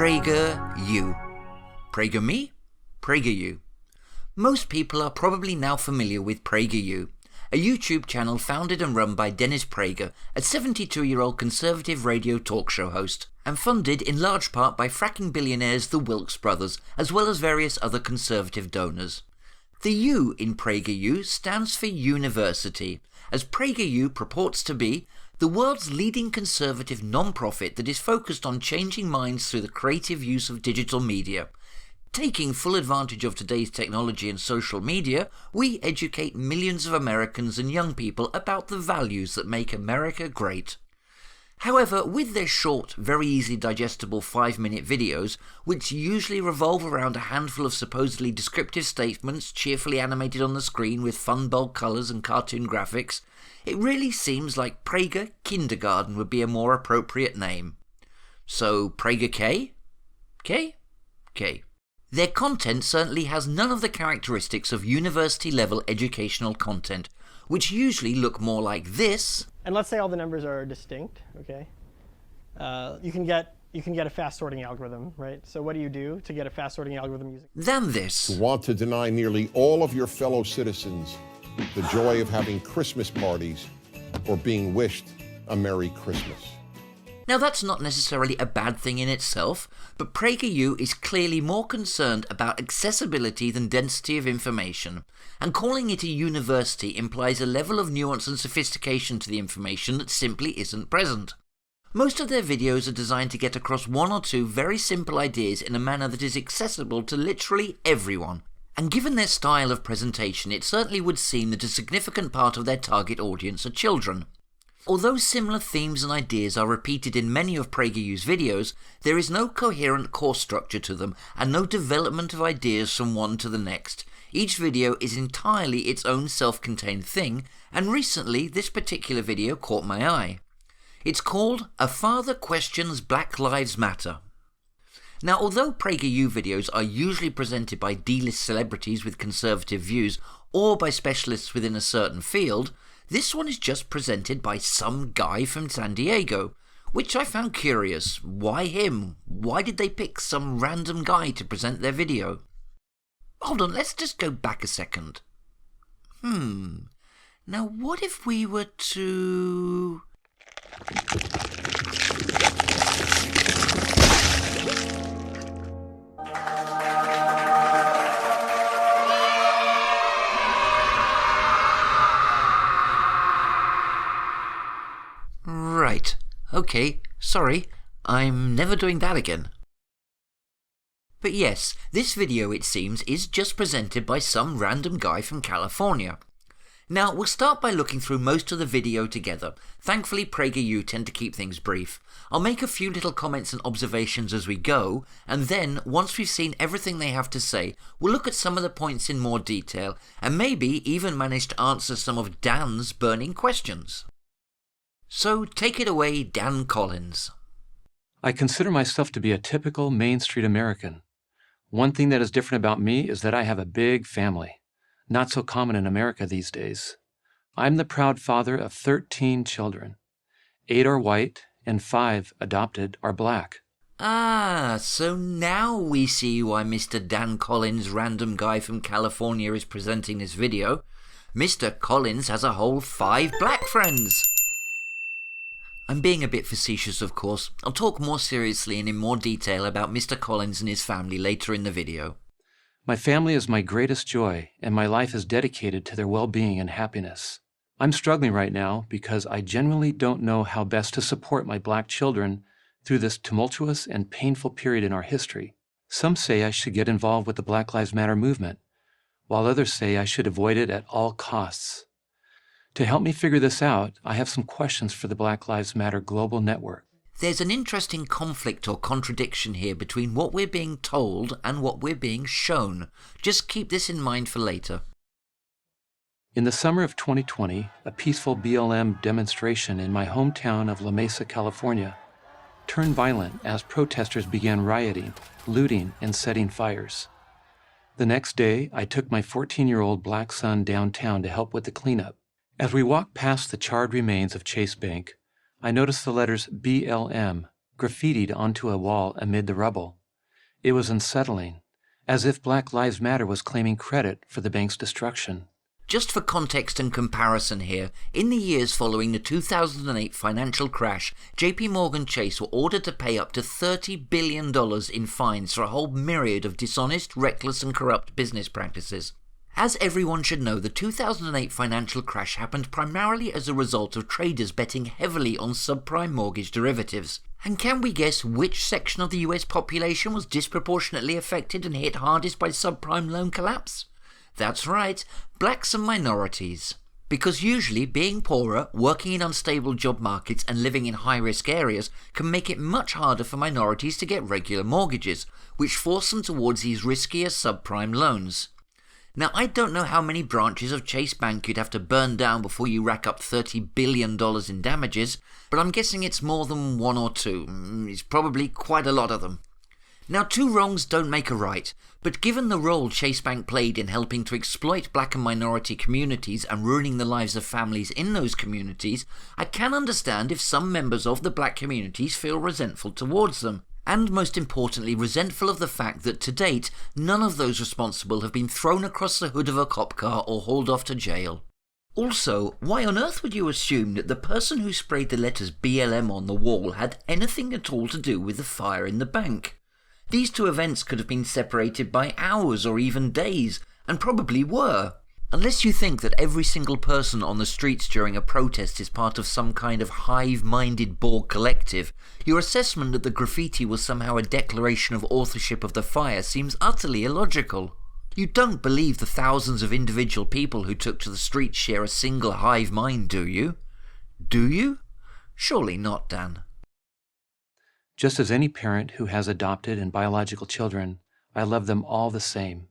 PragerU. Prager me? PragerU. Most people are probably now familiar with PragerU, a YouTube channel founded and run by Dennis Prager, a 72-year-old conservative radio talk show host, and funded in large part by fracking billionaires the Wilks brothers, as well as various other conservative donors. The U in PragerU stands for university, as PragerU purports to be the world's leading conservative non-profit that is focused on changing minds through the creative use of digital media. Taking full advantage of today's technology and social media, we educate millions of Americans and young people about the values that make America great. However, with their short, very easily digestible 5-minute videos, which usually revolve around a handful of supposedly descriptive statements cheerfully animated on the screen with fun bold colours and cartoon graphics, it really seems like Prager Kindergarten would be a more appropriate name. So, Prager K? K? K. Their content certainly has none of the characteristics of university-level educational content, which usually look more like this. And let's say all the numbers are distinct, okay? You can get a fast sorting algorithm, right? So what do you do to get a fast sorting algorithm using? Than this. To want to deny nearly all of your fellow citizens the joy of having Christmas parties or being wished a Merry Christmas. Now that's not necessarily a bad thing in itself, but PragerU is clearly more concerned about accessibility than density of information, and calling it a university implies a level of nuance and sophistication to the information that simply isn't present. Most of their videos are designed to get across one or two very simple ideas in a manner that is accessible to literally everyone, and given their style of presentation, it certainly would seem that a significant part of their target audience are children. Although similar themes and ideas are repeated in many of PragerU's videos, there is no coherent course structure to them and no development of ideas from one to the next. Each video is entirely its own self-contained thing, and recently this particular video caught my eye. It's called A Father Questions Black Lives Matter. Now, although PragerU videos are usually presented by D-list celebrities with conservative views or by specialists within a certain field, this one is just presented by some guy from San Diego, which I found curious. Why him? Why did they pick some random guy to present their video? Hold on, let's just go back a second. Now what if we were to... Right, okay, sorry, I'm never doing that again. But yes, this video, it seems, is just presented by some random guy from California. Now, we'll start by looking through most of the video together. Thankfully, PragerU tend to keep things brief. I'll make a few little comments and observations as we go, and then, once we've seen everything they have to say, we'll look at some of the points in more detail, and maybe even manage to answer some of Dan's burning questions. So take it away, Dan Collins. I consider myself to be a typical Main Street American. One thing that is different about me is that I have a big family. Not so common in America these days. I'm the proud father of 13 children. 8 are white and 5, adopted, are black. Ah, so now we see why Mr. Dan Collins, random guy from California, is presenting this video. Mr. Collins has a whole 5 black friends. I'm being a bit facetious, of course. I'll talk more seriously and in more detail about Mr. Collins and his family later in the video. My family is my greatest joy, and my life is dedicated to their well-being and happiness. I'm struggling right now because I genuinely don't know how best to support my black children through this tumultuous and painful period in our history. Some say I should get involved with the Black Lives Matter movement, while others say I should avoid it at all costs. To help me figure this out, I have some questions for the Black Lives Matter Global Network. There's an interesting conflict or contradiction here between what we're being told and what we're being shown. Just keep this in mind for later. In the summer of 2020, a peaceful BLM demonstration in my hometown of La Mesa, California, turned violent as protesters began rioting, looting, and setting fires. The next day, I took my 14-year-old black son downtown to help with the cleanup. As we walked past the charred remains of Chase Bank, I noticed the letters BLM, graffitied onto a wall amid the rubble. It was unsettling, as if Black Lives Matter was claiming credit for the bank's destruction. Just for context and comparison here, in the years following the 2008 financial crash, JP Morgan Chase were ordered to pay up to $30 billion in fines for a whole myriad of dishonest, reckless and corrupt business practices. As everyone should know, the 2008 financial crash happened primarily as a result of traders betting heavily on subprime mortgage derivatives. And can we guess which section of the US population was disproportionately affected and hit hardest by subprime loan collapse? That's right, blacks and minorities. Because usually being poorer, working in unstable job markets and living in high-risk areas can make it much harder for minorities to get regular mortgages, which force them towards these riskier subprime loans. Now, I don't know how many branches of Chase Bank you'd have to burn down before you rack up $30 billion in damages, but I'm guessing it's more than one or two. It's probably quite a lot of them. Now, two wrongs don't make a right, but given the role Chase Bank played in helping to exploit black and minority communities and ruining the lives of families in those communities, I can understand if some members of the black communities feel resentful towards them. And most importantly, resentful of the fact that to date, none of those responsible have been thrown across the hood of a cop car or hauled off to jail. Also, why on earth would you assume that the person who sprayed the letters BLM on the wall had anything at all to do with the fire in the bank? These two events could have been separated by hours or even days, and probably were. Unless you think that every single person on the streets during a protest is part of some kind of hive-minded Borg collective, your assessment that the graffiti was somehow a declaration of authorship of the fire seems utterly illogical. You don't believe the thousands of individual people who took to the streets share a single hive mind, do you? Do you? Surely not, Dan. Just as any parent who has adopted and biological children, I love them all the same.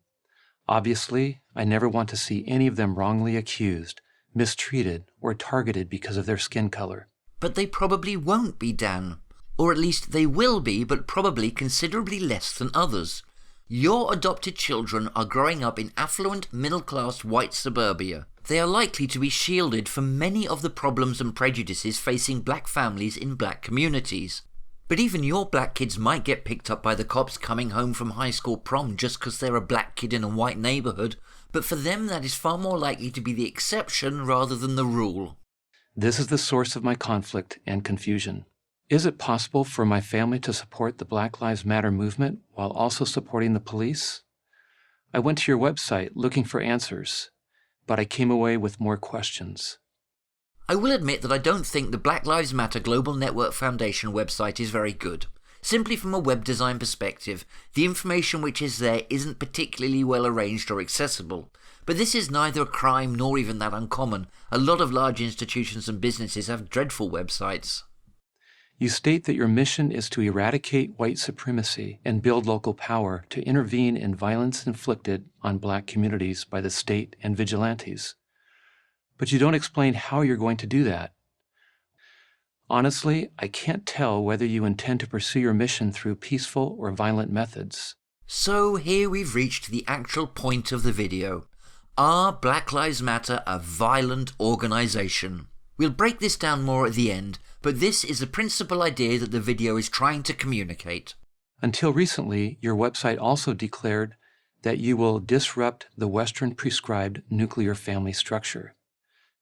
Obviously, I never want to see any of them wrongly accused, mistreated, or targeted because of their skin color. But they probably won't be, Dan. Or at least they will be, but probably considerably less than others. Your adopted children are growing up in affluent, middle-class white suburbia. They are likely to be shielded from many of the problems and prejudices facing black families in black communities. But even your black kids might get picked up by the cops coming home from high school prom just because they're a black kid in a white neighborhood, but for them that is far more likely to be the exception rather than the rule. This is the source of my conflict and confusion. Is it possible for my family to support the Black Lives Matter movement while also supporting the police? I went to your website looking for answers, but I came away with more questions. I will admit that I don't think the Black Lives Matter Global Network Foundation website is very good. Simply from a web design perspective, the information which is there isn't particularly well arranged or accessible. But this is neither a crime nor even that uncommon. A lot of large institutions and businesses have dreadful websites. You state that your mission is to eradicate white supremacy and build local power to intervene in violence inflicted on black communities by the state and vigilantes. But you don't explain how you're going to do that. Honestly, I can't tell whether you intend to pursue your mission through peaceful or violent methods. So here we've reached the actual point of the video. Are Black Lives Matter a violent organization? We'll break this down more at the end, but this is the principal idea that the video is trying to communicate. Until recently, your website also declared that you will disrupt the Western prescribed nuclear family structure.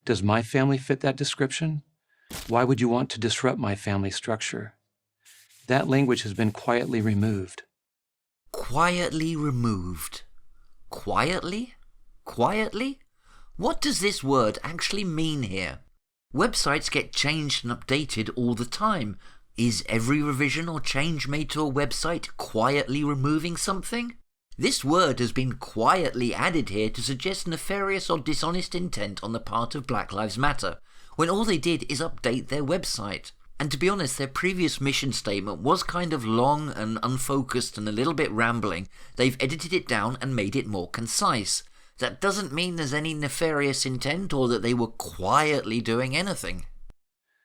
Does my family fit that description? Why would you want to disrupt my family structure? That language has been quietly removed. Quietly removed. Quietly? Quietly? What does this word actually mean here? Websites get changed and updated all the time. Is every revision or change made to a website quietly removing something? This word has been quietly added here to suggest nefarious or dishonest intent on the part of Black Lives Matter, when all they did is update their website. And to be honest, their previous mission statement was kind of long and unfocused and a little bit rambling. They've edited it down and made it more concise. That doesn't mean there's any nefarious intent or that they were quietly doing anything.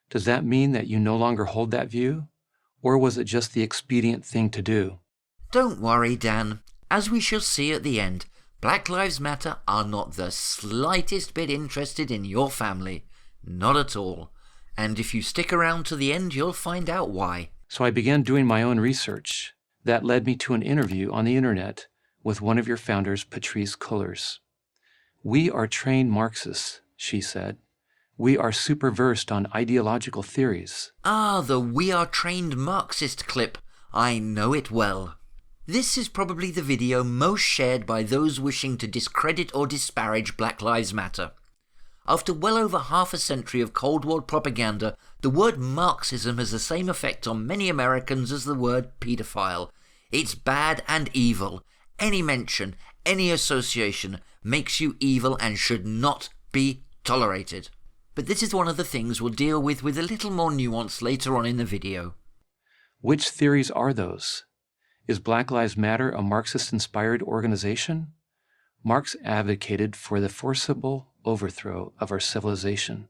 Does that mean that you no longer hold that view? Or was it just the expedient thing to do? Don't worry, Dan. As we shall see at the end, Black Lives Matter are not the slightest bit interested in your family. Not at all. And if you stick around to the end, you'll find out why. So I began doing my own research. That led me to an interview on the internet with one of your founders, Patrice Cullors. "We are trained Marxists," she said. "We are super versed on ideological theories." Ah, the "we are trained Marxist" clip. I know it well. This is probably the video most shared by those wishing to discredit or disparage Black Lives Matter. After well over half a century of Cold War propaganda, the word Marxism has the same effect on many Americans as the word pedophile. It's bad and evil. Any mention, any association makes you evil and should not be tolerated. But this is one of the things we'll deal with a little more nuance later on in the video. Which theories are those? Is Black Lives Matter a Marxist-inspired organization? Marx advocated for the forcible overthrow of our civilization.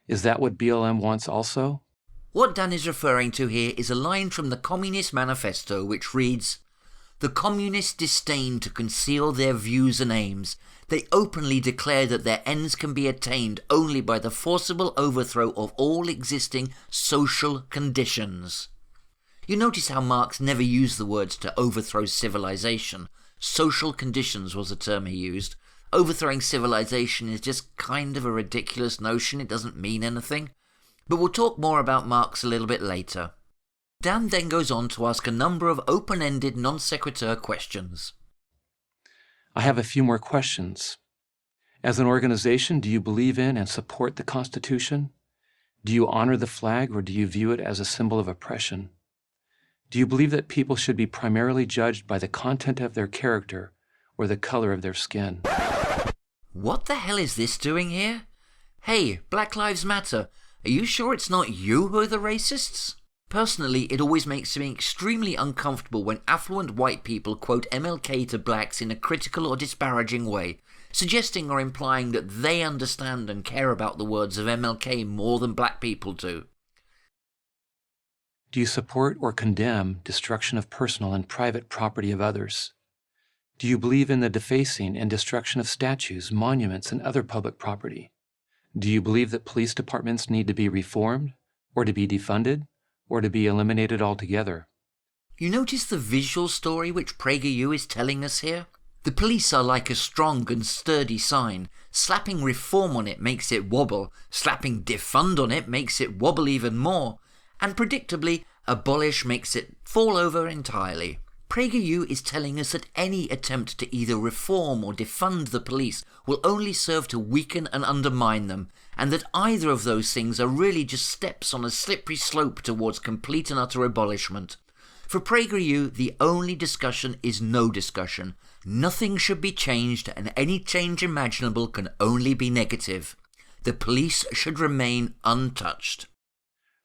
Is that what BLM wants also? What Dan is referring to here is a line from the Communist Manifesto which reads, "The communists disdain to conceal their views and aims. They openly declare that their ends can be attained only by the forcible overthrow of all existing social conditions." You notice how Marx never used the words to overthrow civilization. Social conditions was the term he used. Overthrowing civilization is just kind of a ridiculous notion. It doesn't mean anything. But we'll talk more about Marx a little bit later. Dan then goes on to ask a number of open-ended non sequitur questions. I have a few more questions. As an organization, do you believe in and support the Constitution? Do you honor the flag, or do you view it as a symbol of oppression? Do you believe that people should be primarily judged by the content of their character or the color of their skin? What the hell is this doing here? Hey, Black Lives Matter, are you sure it's not you who are the racists? Personally, it always makes me extremely uncomfortable when affluent white people quote MLK to blacks in a critical or disparaging way, suggesting or implying that they understand and care about the words of MLK more than black people do. Do you support or condemn destruction of personal and private property of others? Do you believe in the defacing and destruction of statues, monuments, and other public property? Do you believe that police departments need to be reformed, or to be defunded, or to be eliminated altogether? You notice the visual story which PragerU is telling us here? The police are like a strong and sturdy sign. Slapping reform on it makes it wobble. Slapping defund on it makes it wobble even more. And predictably, abolish makes it fall over entirely. PragerU is telling us that any attempt to either reform or defund the police will only serve to weaken and undermine them, and that either of those things are really just steps on a slippery slope towards complete and utter abolishment. For PragerU, the only discussion is no discussion. Nothing should be changed, and any change imaginable can only be negative. The police should remain untouched.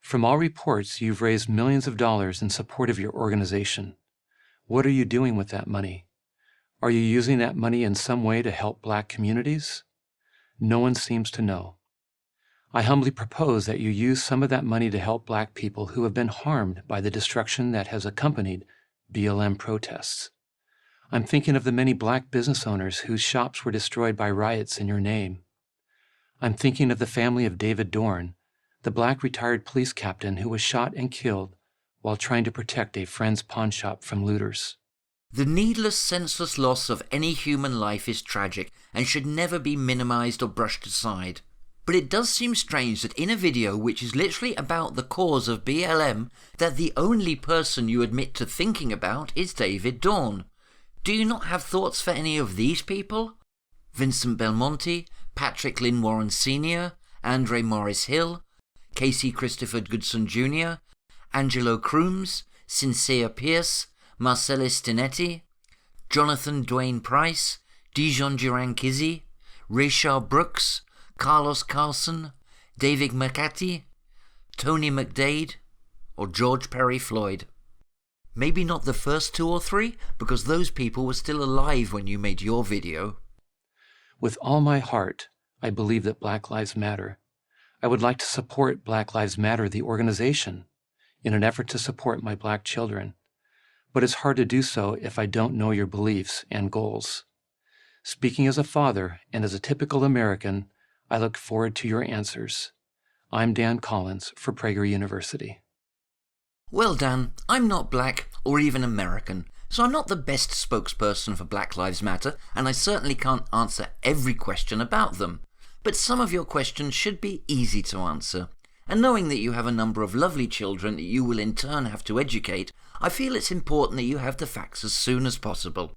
From all reports, you've raised millions of dollars in support of your organization. What are you doing with that money? Are you using that money in some way to help black communities? No one seems to know. I humbly propose that you use some of that money to help black people who have been harmed by the destruction that has accompanied BLM protests. I'm thinking of the many black business owners whose shops were destroyed by riots in your name. I'm thinking of the family of David Dorn, the black retired police captain who was shot and killed while trying to protect a friend's pawn shop from looters. The needless, senseless loss of any human life is tragic and should never be minimized or brushed aside. But it does seem strange that in a video which is literally about the cause of BLM, that the only person you admit to thinking about is David Dorn. Do you not have thoughts for any of these people? Vincent Belmonte, Patrick Lynn Warren Sr., Andre Morris Hill, Casey Christopher Goodson Jr., Angelo Crooms, Sincere Pierce, Marcellus Stinetti, Jonathan Dwayne Price, Dijon Duran-Kizzy, Rayshard Brooks, Carlos Carlson, David McCarthy, Tony McDade, or George Perry Floyd. Maybe not the first two or three, because those people were still alive when you made your video. With all my heart, I believe that Black Lives Matter. I would like to support Black Lives Matter, the organization, in an effort to support my black children. But it's hard to do so if I don't know your beliefs and goals. Speaking as a father and as a typical American, I look forward to your answers. I'm Dan Collins for Prager University. Well, Dan, I'm not black or even American, so I'm not the best spokesperson for Black Lives Matter, and I certainly can't answer every question about them. But some of your questions should be easy to answer. And knowing that you have a number of lovely children that you will in turn have to educate, I feel it's important that you have the facts as soon as possible.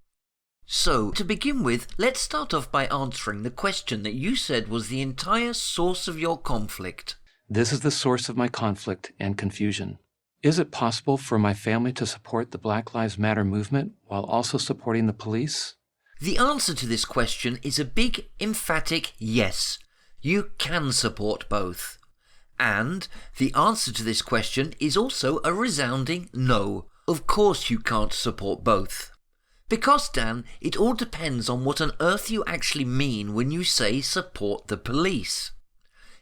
So, to begin with, let's start off by answering the question that you said was the entire source of your conflict. This is the source of my conflict and confusion. Is it possible for my family to support the Black Lives Matter movement while also supporting the police? The answer to this question is a big, emphatic yes. You can support both. And the answer to this question is also a resounding no. Of course you can't support both. Because, Dan, it all depends on what on earth you actually mean when you say support the police.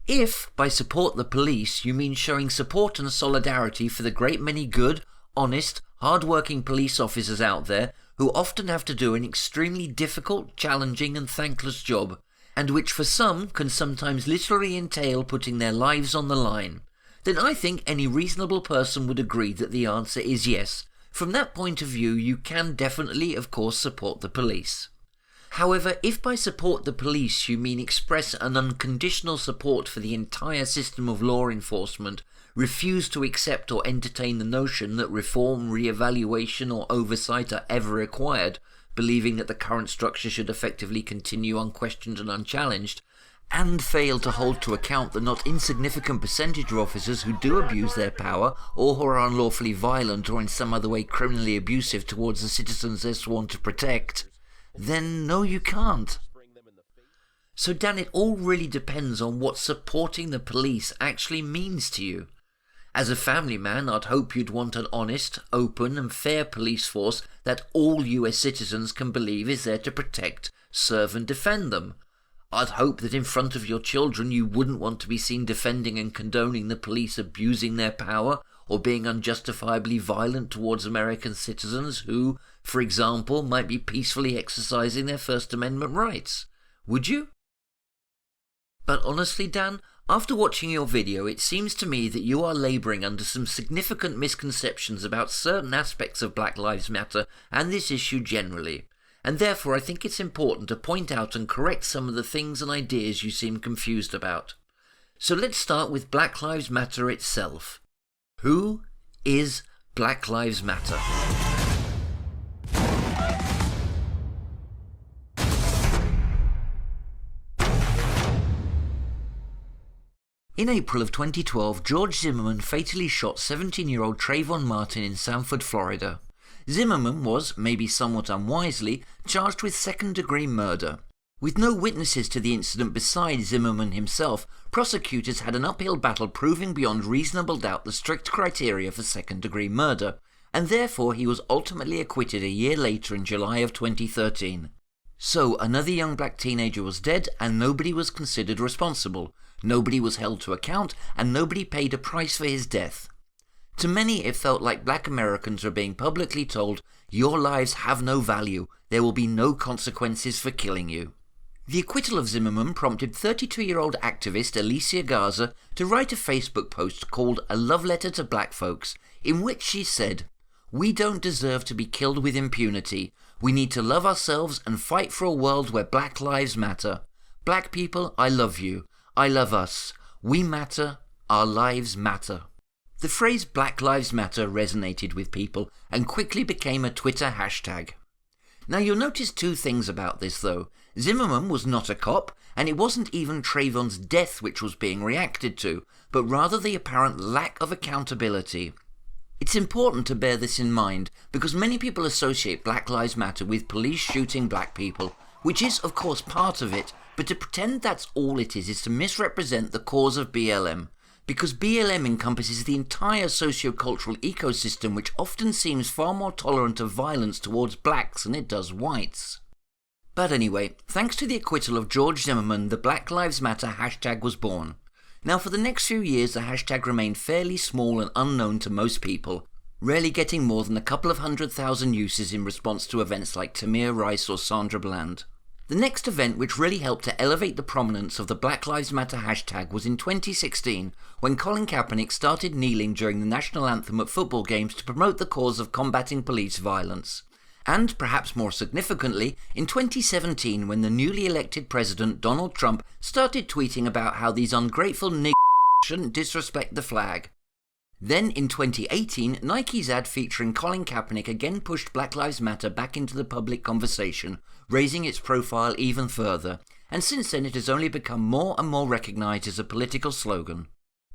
If, by support the police, you mean showing support and solidarity for the great many good, honest, hard-working police officers out there who often have to do an extremely difficult, challenging and thankless job, and which for some can sometimes literally entail putting their lives on the line, then I think any reasonable person would agree that the answer is yes. From that point of view, you can definitely, of course, support the police. However, if by support the police you mean express an unconditional support for the entire system of law enforcement, refuse to accept or entertain the notion that reform, re-evaluation or oversight are ever required, believing that the current structure should effectively continue unquestioned and unchallenged, and fail to hold to account the not insignificant percentage of officers who do abuse their power or who are unlawfully violent or in some other way criminally abusive towards the citizens they're sworn to protect, then no, you can't. So Dan, it all really depends on what supporting the police actually means to you. As a family man, I'd hope you'd want an honest, open and fair police force that all US citizens can believe is there to protect, serve and defend them. I'd hope that in front of your children you wouldn't want to be seen defending and condoning the police abusing their power or being unjustifiably violent towards American citizens who, for example, might be peacefully exercising their First Amendment rights. Would you? But honestly, Dan, after watching your video, it seems to me that you are labouring under some significant misconceptions about certain aspects of Black Lives Matter and this issue generally. And therefore I think it's important to point out and correct some of the things and ideas you seem confused about. So let's start with Black Lives Matter itself. Who is Black Lives Matter? In April of 2012, George Zimmerman fatally shot 17-year-old Trayvon Martin in Sanford, Florida. Zimmerman was, maybe somewhat unwisely, charged with second-degree murder. With no witnesses to the incident besides Zimmerman himself, prosecutors had an uphill battle proving beyond reasonable doubt the strict criteria for second-degree murder, and therefore he was ultimately acquitted a year later in July of 2013. So another young black teenager was dead and nobody was considered responsible, nobody was held to account, and nobody paid a price for his death. To many it felt like black Americans were being publicly told, "Your lives have no value, there will be no consequences for killing you." The acquittal of Zimmerman prompted 32-year-old activist Alicia Garza to write a Facebook post called A Love Letter to Black Folks, in which she said, "We don't deserve to be killed with impunity. We need to love ourselves and fight for a world where black lives matter. Black people, I love you. I love us. We matter. Our lives matter." The phrase Black Lives Matter resonated with people and quickly became a Twitter hashtag. Now you'll notice two things about this though. Zimmerman was not a cop, and it wasn't even Trayvon's death which was being reacted to, but rather the apparent lack of accountability. It's important to bear this in mind, because many people associate Black Lives Matter with police shooting black people, which is of course part of it, but to pretend that's all it is to misrepresent the cause of BLM. Because BLM encompasses the entire socio-cultural ecosystem which often seems far more tolerant of violence towards blacks than it does whites. But anyway, thanks to the acquittal of George Zimmerman, the Black Lives Matter hashtag was born. Now for the next few years the hashtag remained fairly small and unknown to most people, rarely getting more than a couple of 100,000 uses in response to events like Tamir Rice or Sandra Bland. The next event which really helped to elevate the prominence of the Black Lives Matter hashtag was in 2016, when Colin Kaepernick started kneeling during the national anthem at football games to promote the cause of combating police violence. And, perhaps more significantly, in 2017 when the newly elected president Donald Trump started tweeting about how these ungrateful niggas shouldn't disrespect the flag. Then in 2018, Nike's ad featuring Colin Kaepernick again pushed Black Lives Matter back into the public conversation, raising its profile even further, and since then it has only become more and more recognised as a political slogan.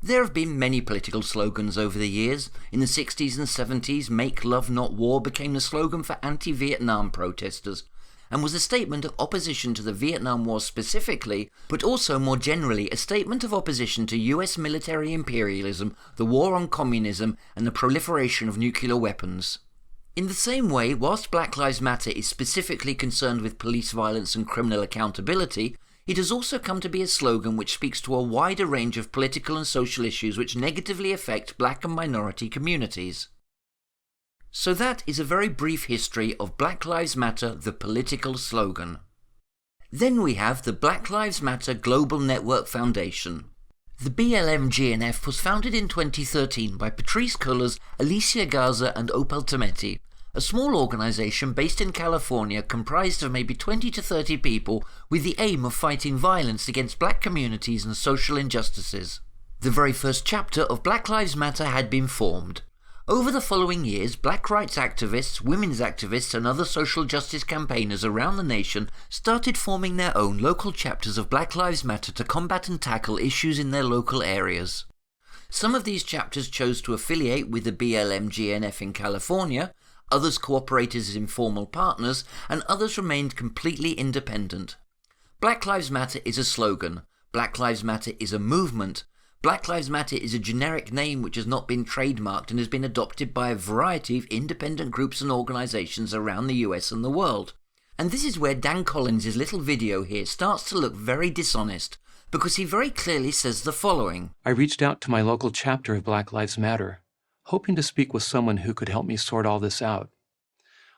There have been many political slogans over the years. In the 60s and 70s, Make Love Not War became the slogan for anti-Vietnam protesters, and was a statement of opposition to the Vietnam War specifically, but also more generally a statement of opposition to US military imperialism, the war on communism, and the proliferation of nuclear weapons. In the same way, whilst Black Lives Matter is specifically concerned with police violence and criminal accountability, it has also come to be a slogan which speaks to a wider range of political and social issues which negatively affect black and minority communities. So that is a very brief history of Black Lives Matter, the political slogan. Then we have the Black Lives Matter Global Network Foundation. The BLMGNF was founded in 2013 by Patrisse Cullors, Alicia Garza and Opal Tometi, a small organisation based in California comprised of maybe 20 to 30 people with the aim of fighting violence against black communities and social injustices. The very first chapter of Black Lives Matter had been formed. Over the following years, black rights activists, women's activists and other social justice campaigners around the nation started forming their own local chapters of Black Lives Matter to combat and tackle issues in their local areas. Some of these chapters chose to affiliate with the BLMGNF in California, others cooperated as informal partners, and others remained completely independent. Black Lives Matter is a slogan. Black Lives Matter is a movement. Black Lives Matter is a generic name which has not been trademarked and has been adopted by a variety of independent groups and organisations around the US and the world. And this is where Dan Collins' little video here starts to look very dishonest, because he very clearly says the following. I reached out to my local chapter of Black Lives Matter, hoping to speak with someone who could help me sort all this out.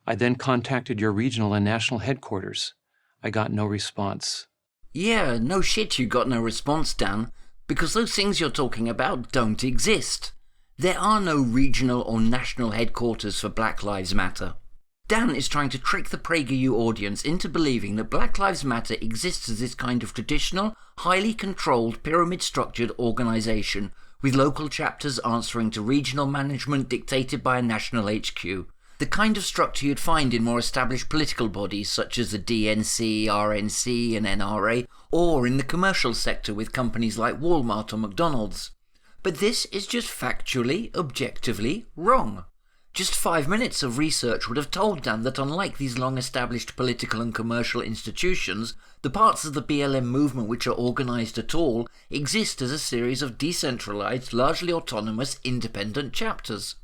I then contacted your regional and national headquarters. I got no response. Yeah, no shit you got no response, Dan. Because those things you're talking about don't exist. There are no regional or national headquarters for Black Lives Matter. Dan is trying to trick the PragerU audience into believing that Black Lives Matter exists as this kind of traditional, highly controlled, pyramid-structured organisation, with local chapters answering to regional management dictated by a national HQ. The kind of structure you'd find in more established political bodies such as the DNC, RNC and NRA, or in the commercial sector with companies like Walmart or McDonald's. But this is just factually, objectively wrong. Just 5 minutes of research would have told Dan that unlike these long-established political and commercial institutions, the parts of the BLM movement which are organised at all exist as a series of decentralised, largely autonomous, independent chapters.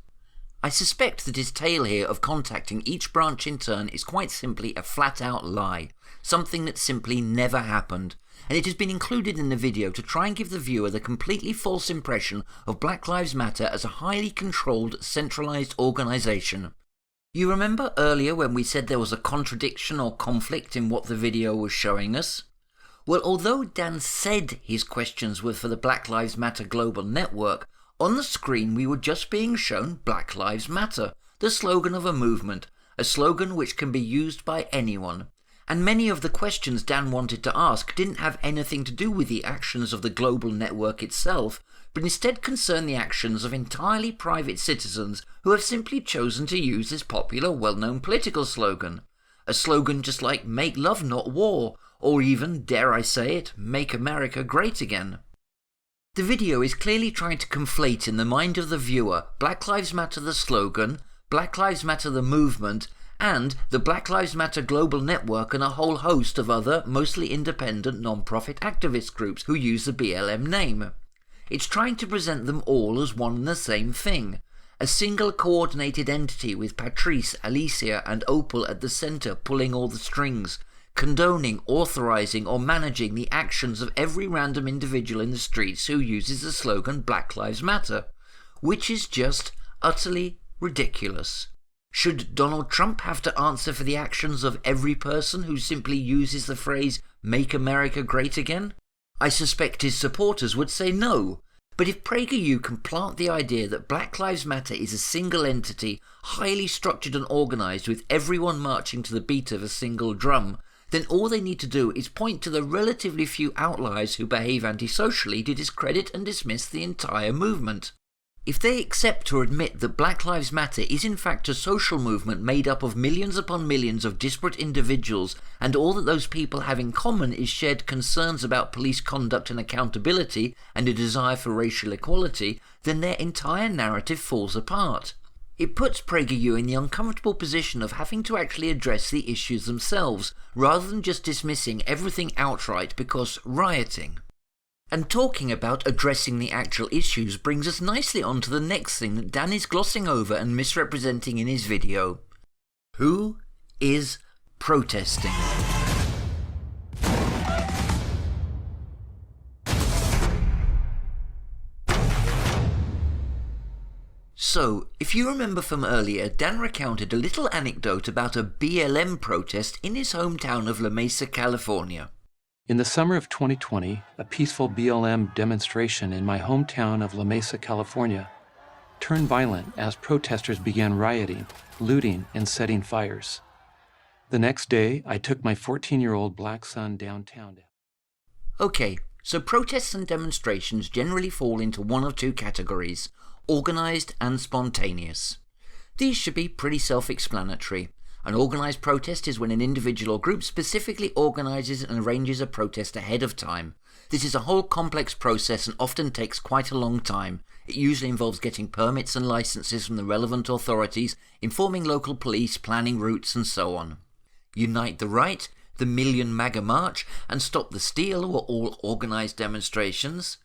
I suspect that his tale here of contacting each branch in turn is quite simply a flat-out lie, something that simply never happened, and it has been included in the video to try and give the viewer the completely false impression of Black Lives Matter as a highly controlled, centralised organisation. You remember earlier when we said there was a contradiction or conflict in what the video was showing us? Well, although Dan said his questions were for the Black Lives Matter Global Network, on the screen we were just being shown Black Lives Matter, the slogan of a movement, a slogan which can be used by anyone. And many of the questions Dan wanted to ask didn't have anything to do with the actions of the global network itself, but instead concern the actions of entirely private citizens who have simply chosen to use this popular, well-known political slogan. A slogan just like Make Love Not War, or even, dare I say it, Make America Great Again. The video is clearly trying to conflate in the mind of the viewer Black Lives Matter the slogan, Black Lives Matter the movement, and the Black Lives Matter Global Network and a whole host of other, mostly independent non-profit activist groups who use the BLM name. It's trying to present them all as one and the same thing, a single coordinated entity with Patrisse, Alicia and Opal at the centre pulling all the strings, condoning, authorising or managing the actions of every random individual in the streets who uses the slogan Black Lives Matter, which is just utterly ridiculous. Should Donald Trump have to answer for the actions of every person who simply uses the phrase "Make America Great Again"? I suspect his supporters would say no. But if PragerU can plant the idea that Black Lives Matter is a single entity, highly structured and organised, with everyone marching to the beat of a single drum, then all they need to do is point to the relatively few outliers who behave antisocially to discredit and dismiss the entire movement. If they accept or admit that Black Lives Matter is in fact a social movement made up of millions upon millions of disparate individuals, and all that those people have in common is shared concerns about police conduct and accountability and a desire for racial equality, then their entire narrative falls apart. It puts PragerU in the uncomfortable position of having to actually address the issues themselves, rather than just dismissing everything outright because rioting. And talking about addressing the actual issues brings us nicely on to the next thing that Dan is glossing over and misrepresenting in his video. Who is protesting? So, if you remember from earlier, Dan recounted a little anecdote about a BLM protest in his hometown of La Mesa, California. In the summer of 2020, a peaceful BLM demonstration in my hometown of La Mesa, California, turned violent as protesters began rioting, looting, and setting fires. The next day, I took my 14-year-old black son downtown. Okay, so protests and demonstrations generally fall into one of two categories: organised and spontaneous. These should be pretty self-explanatory. An organised protest is when an individual or group specifically organises and arranges a protest ahead of time. This is a whole complex process and often takes quite a long time. It usually involves getting permits and licenses from the relevant authorities, informing local police, planning routes, and so on. Unite the Right, the Million MAGA March, and Stop the Steal were all organised demonstrations.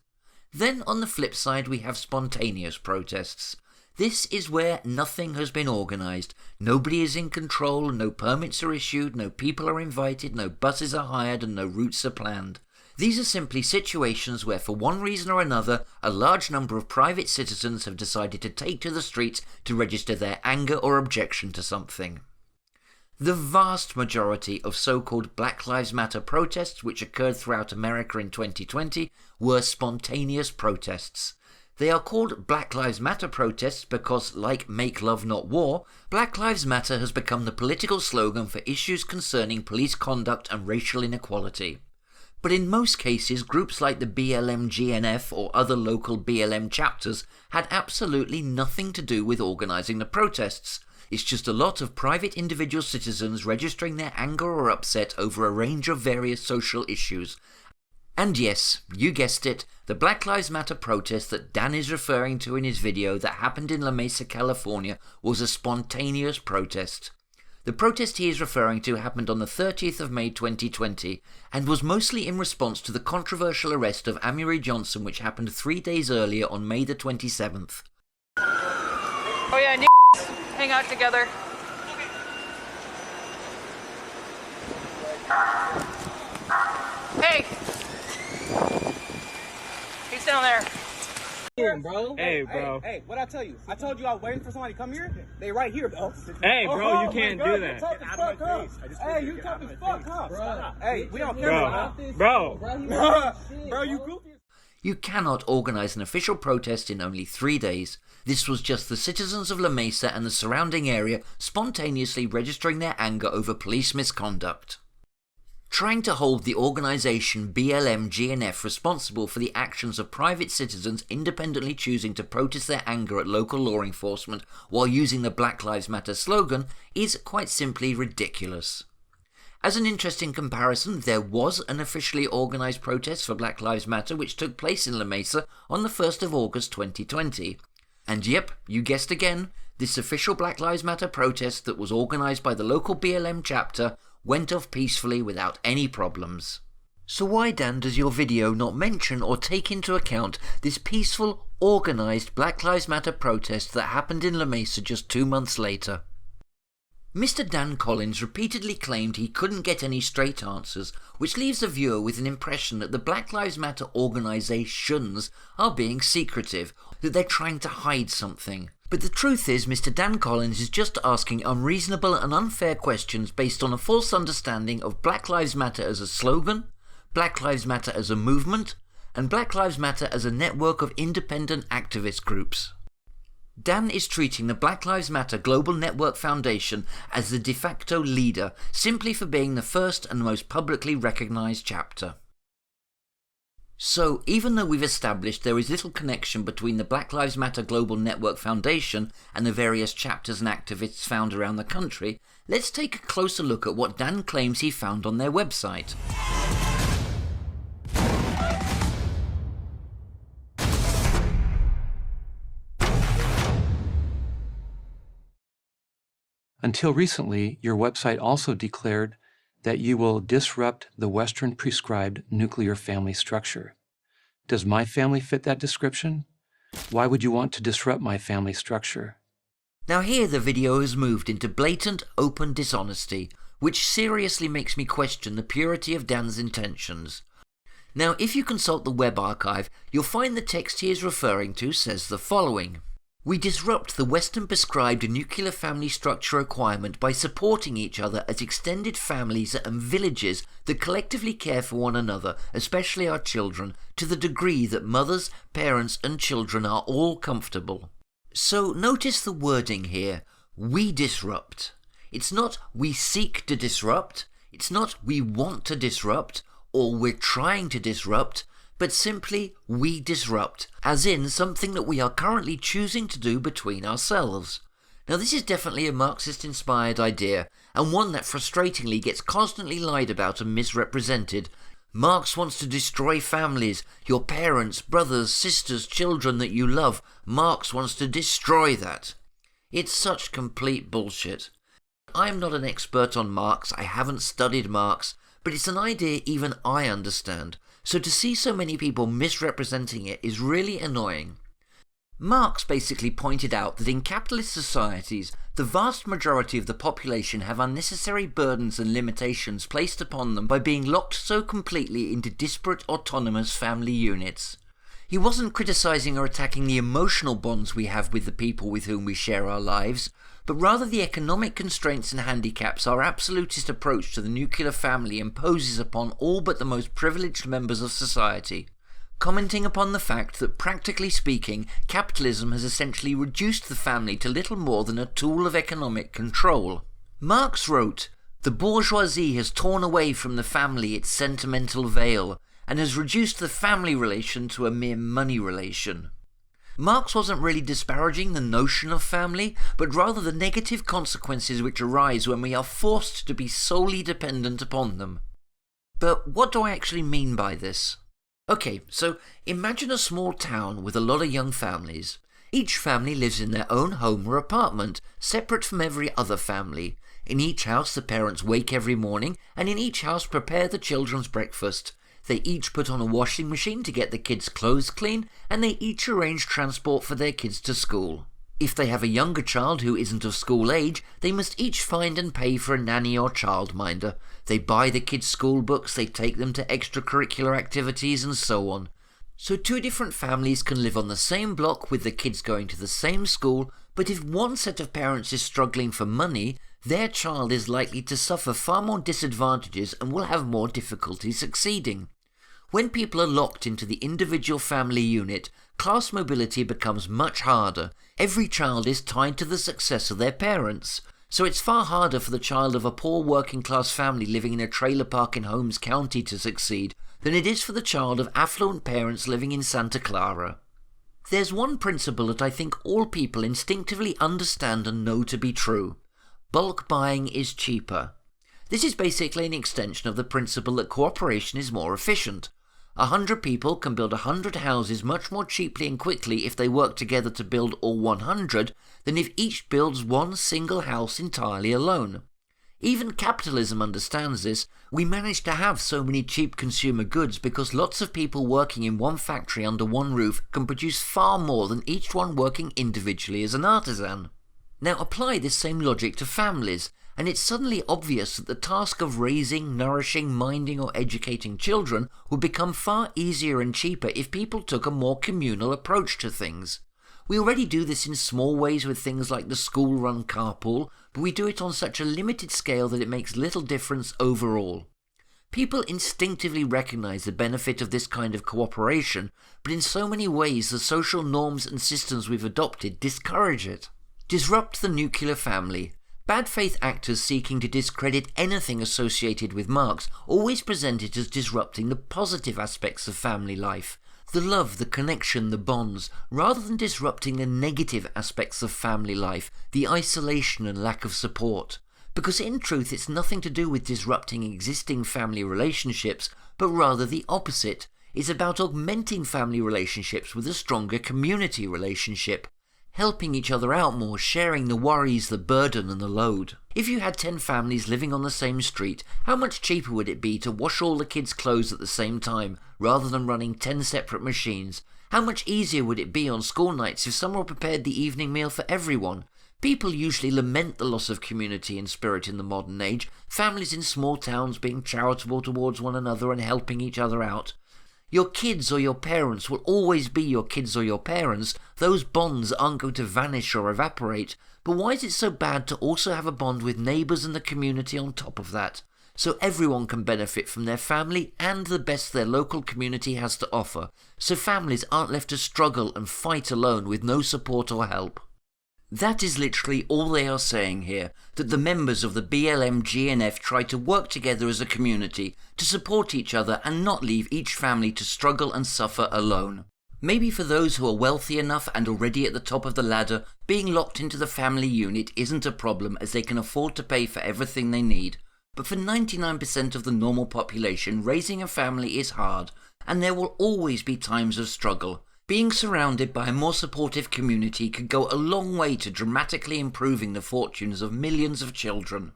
Then on the flip side we have spontaneous protests. This is where nothing has been organised. Nobody is in control, no permits are issued, no people are invited, no buses are hired, and no routes are planned. These are simply situations where, for one reason or another, a large number of private citizens have decided to take to the streets to register their anger or objection to something. The vast majority of so-called Black Lives Matter protests which occurred throughout America in 2020 were spontaneous protests. They are called Black Lives Matter protests because, like Make Love Not War, Black Lives Matter has become the political slogan for issues concerning police conduct and racial inequality. But in most cases, groups like the BLMGNF or other local BLM chapters had absolutely nothing to do with organising the protests. It's just a lot of private individual citizens registering their anger or upset over a range of various social issues. And yes, you guessed it, the Black Lives Matter protest that Dan is referring to in his video that happened in La Mesa, California, was a spontaneous protest. The protest he is referring to happened on the 30th of May 2020, and was mostly in response to the controversial arrest of Amory Johnson, which happened 3 days earlier on May the 27th. Oh yeah, hang out together. Hey! He's down there. Bro. Hey, bro. Hey, what'd I tell you? I told you I was waiting for somebody to come here. They right here, bro. Hey, bro, you can't do that. Tough as fuck, huh? Hey, you tough as fuck, huh? Bro. Hey, we don't care about that. Bro. Bro, you goofy. You cannot organise an official protest in only 3 days. This was just the citizens of La Mesa and the surrounding area spontaneously registering their anger over police misconduct. Trying to hold the organisation BLMGNF responsible for the actions of private citizens independently choosing to protest their anger at local law enforcement while using the Black Lives Matter slogan is quite simply ridiculous. As an interesting comparison, there was an officially organised protest for Black Lives Matter which took place in La Mesa on the 1st of August 2020. And yep, you guessed again, this official Black Lives Matter protest that was organised by the local BLM chapter went off peacefully without any problems. So why, Dan, does your video not mention or take into account this peaceful, organised Black Lives Matter protest that happened in La Mesa just 2 months later? Mr. Dan Collins repeatedly claimed he couldn't get any straight answers, which leaves the viewer with an impression that the Black Lives Matter organisations are being secretive, that they're trying to hide something. But the truth is, Mr. Dan Collins is just asking unreasonable and unfair questions based on a false understanding of Black Lives Matter as a slogan, Black Lives Matter as a movement, and Black Lives Matter as a network of independent activist groups. Dan is treating the Black Lives Matter Global Network Foundation as the de facto leader, simply for being the first and most publicly recognised chapter. So, even though we've established there is little connection between the Black Lives Matter Global Network Foundation and the various chapters and activists found around the country, let's take a closer look at what Dan claims he found on their website. Until recently, your website also declared that you will disrupt the Western prescribed nuclear family structure. Does my family fit that description? Why would you want to disrupt my family structure? Now here the video has moved into blatant, open dishonesty, which seriously makes me question the purity of Dan's intentions. Now if you consult the web archive, you'll find the text he is referring to says the following. We disrupt the Western prescribed nuclear family structure requirement by supporting each other as extended families and villages that collectively care for one another, especially our children, to the degree that mothers, parents and children are all comfortable. So notice the wording here, we disrupt. It's not we seek to disrupt, it's not we want to disrupt, or we're trying to disrupt, but simply we disrupt, as in something that we are currently choosing to do between ourselves. Now this is definitely a Marxist-inspired idea, and one that frustratingly gets constantly lied about and misrepresented. Marx wants to destroy families, your parents, brothers, sisters, children that you love. Marx wants to destroy that. It's such complete bullshit. I'm not an expert on Marx, I haven't studied Marx, but it's an idea even I understand. So to see so many people misrepresenting it is really annoying. Marx basically pointed out that in capitalist societies, the vast majority of the population have unnecessary burdens and limitations placed upon them by being locked so completely into disparate autonomous family units. He wasn't criticising or attacking the emotional bonds we have with the people with whom we share our lives, but rather the economic constraints and handicaps our absolutist approach to the nuclear family imposes upon all but the most privileged members of society, commenting upon the fact that, practically speaking, capitalism has essentially reduced the family to little more than a tool of economic control. Marx wrote, "The bourgeoisie has torn away from the family its sentimental veil, and has reduced the family relation to a mere money relation." Marx wasn't really disparaging the notion of family, but rather the negative consequences which arise when we are forced to be solely dependent upon them. But what do I actually mean by this? Okay, so imagine a small town with a lot of young families. Each family lives in their own home or apartment, separate from every other family. In each house the parents wake every morning, and in each house prepare the children's breakfast. They each put on a washing machine to get the kids' clothes clean, and they each arrange transport for their kids to school. If they have a younger child who isn't of school age, they must each find and pay for a nanny or childminder. They buy the kids' school books, they take them to extracurricular activities, and so on. So two different families can live on the same block with the kids going to the same school, but if one set of parents is struggling for money, their child is likely to suffer far more disadvantages and will have more difficulty succeeding. When people are locked into the individual family unit, class mobility becomes much harder. Every child is tied to the success of their parents. So it's far harder for the child of a poor working class family living in a trailer park in Holmes County to succeed than it is for the child of affluent parents living in Santa Clara. There's one principle that I think all people instinctively understand and know to be true. Bulk buying is cheaper. This is basically an extension of the principle that cooperation is more efficient. 100 people can build 100 houses much more cheaply and quickly if they work together to build all 100 than if each builds one single house entirely alone. Even capitalism understands this. We manage to have so many cheap consumer goods because lots of people working in one factory under one roof can produce far more than each one working individually as an artisan. Now apply this same logic to families, and it's suddenly obvious that the task of raising, nourishing, minding or educating children would become far easier and cheaper if people took a more communal approach to things. We already do this in small ways with things like the school-run carpool, but we do it on such a limited scale that it makes little difference overall. People instinctively recognize the benefit of this kind of cooperation, but in so many ways the social norms and systems we've adopted discourage it. Disrupt the nuclear family. Bad faith actors seeking to discredit anything associated with Marx always present it as disrupting the positive aspects of family life, the love, the connection, the bonds, rather than disrupting the negative aspects of family life, the isolation and lack of support. Because in truth it's nothing to do with disrupting existing family relationships, but rather the opposite. It's about augmenting family relationships with a stronger community relationship, helping each other out more, sharing the worries, the burden and the load. If you had 10 families living on the same street, how much cheaper would it be to wash all the kids' clothes at the same time, rather than running 10 separate machines? How much easier would it be on school nights if someone prepared the evening meal for everyone? People usually lament the loss of community and spirit in the modern age, families in small towns being charitable towards one another and helping each other out. Your kids or your parents will always be your kids or your parents. Those bonds aren't going to vanish or evaporate. But why is it so bad to also have a bond with neighbours and the community on top of that? So everyone can benefit from their family and the best their local community has to offer. So families aren't left to struggle and fight alone with no support or help. That is literally all they are saying here, that the members of the BLMGNF try to work together as a community to support each other and not leave each family to struggle and suffer alone. Maybe for those who are wealthy enough and already at the top of the ladder, being locked into the family unit isn't a problem as they can afford to pay for everything they need. But for 99% of the normal population, raising a family is hard, and there will always be times of struggle. Being surrounded by a more supportive community could go a long way to dramatically improving the fortunes of millions of children.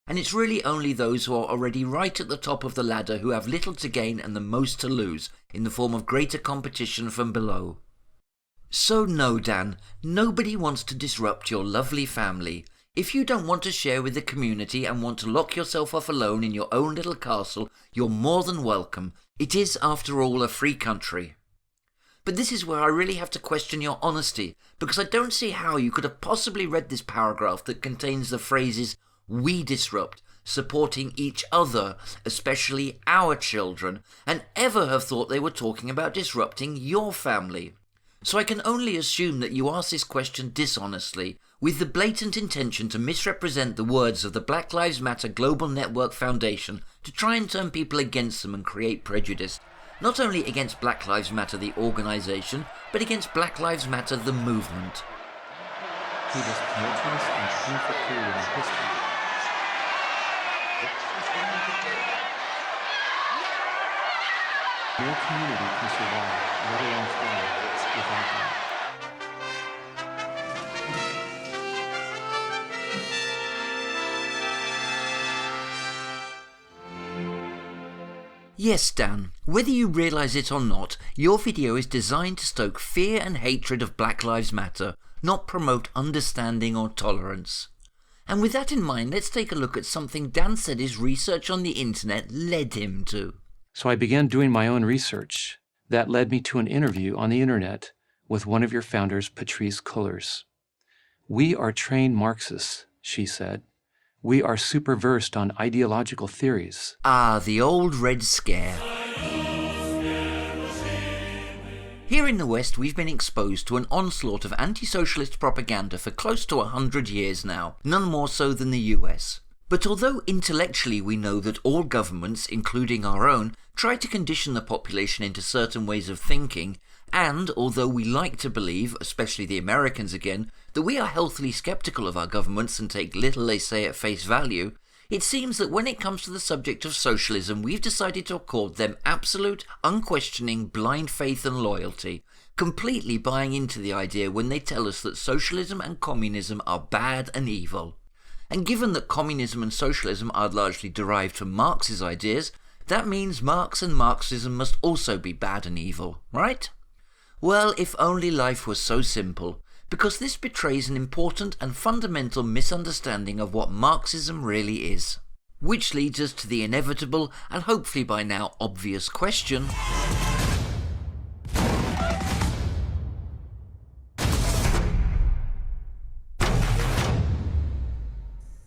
And it's really only those who are already right at the top of the ladder who have little to gain and the most to lose, in the form of greater competition from below. So no, Dan, nobody wants to disrupt your lovely family. If you don't want to share with the community and want to lock yourself off alone in your own little castle, you're more than welcome. It is, after all, a free country. But this is where I really have to question your honesty, because I don't see how you could have possibly read this paragraph that contains the phrases, "we disrupt," supporting each other, especially our children, and ever have thought they were talking about disrupting your family. So I can only assume that you asked this question dishonestly, with the blatant intention to misrepresent the words of the Black Lives Matter Global Network Foundation to try and turn people against them and create prejudice. Not only against Black Lives Matter the organisation, but against Black Lives Matter the movement. Through this tumultuous and painful period in history, no community can survive, let alone thrive, without them. Yes, Dan, whether you realise it or not, your video is designed to stoke fear and hatred of Black Lives Matter, not promote understanding or tolerance. And with that in mind, let's take a look at something Dan said his research on the internet led him to. So I began doing my own research. That led me to an interview on the internet with one of your founders, Patrisse Cullors. "We are trained Marxists," she said. "We are super versed on ideological theories." Ah, the old Red Scare. Here in the West, we've been exposed to an onslaught of anti-socialist propaganda for close to 100 years now, none more so than the US. But although intellectually we know that all governments, including our own, try to condition the population into certain ways of thinking, and although we like to believe, especially the Americans again, that we are healthily sceptical of our governments and take little they say at face value, it seems that when it comes to the subject of socialism, we've decided to accord them absolute, unquestioning, blind faith and loyalty, completely buying into the idea when they tell us that socialism and communism are bad and evil. And given that communism and socialism are largely derived from Marx's ideas, that means Marx and Marxism must also be bad and evil, right? Well, if only life was so simple. because this betrays an important and fundamental misunderstanding of what Marxism really is. Which leads us to the inevitable, and hopefully by now obvious question: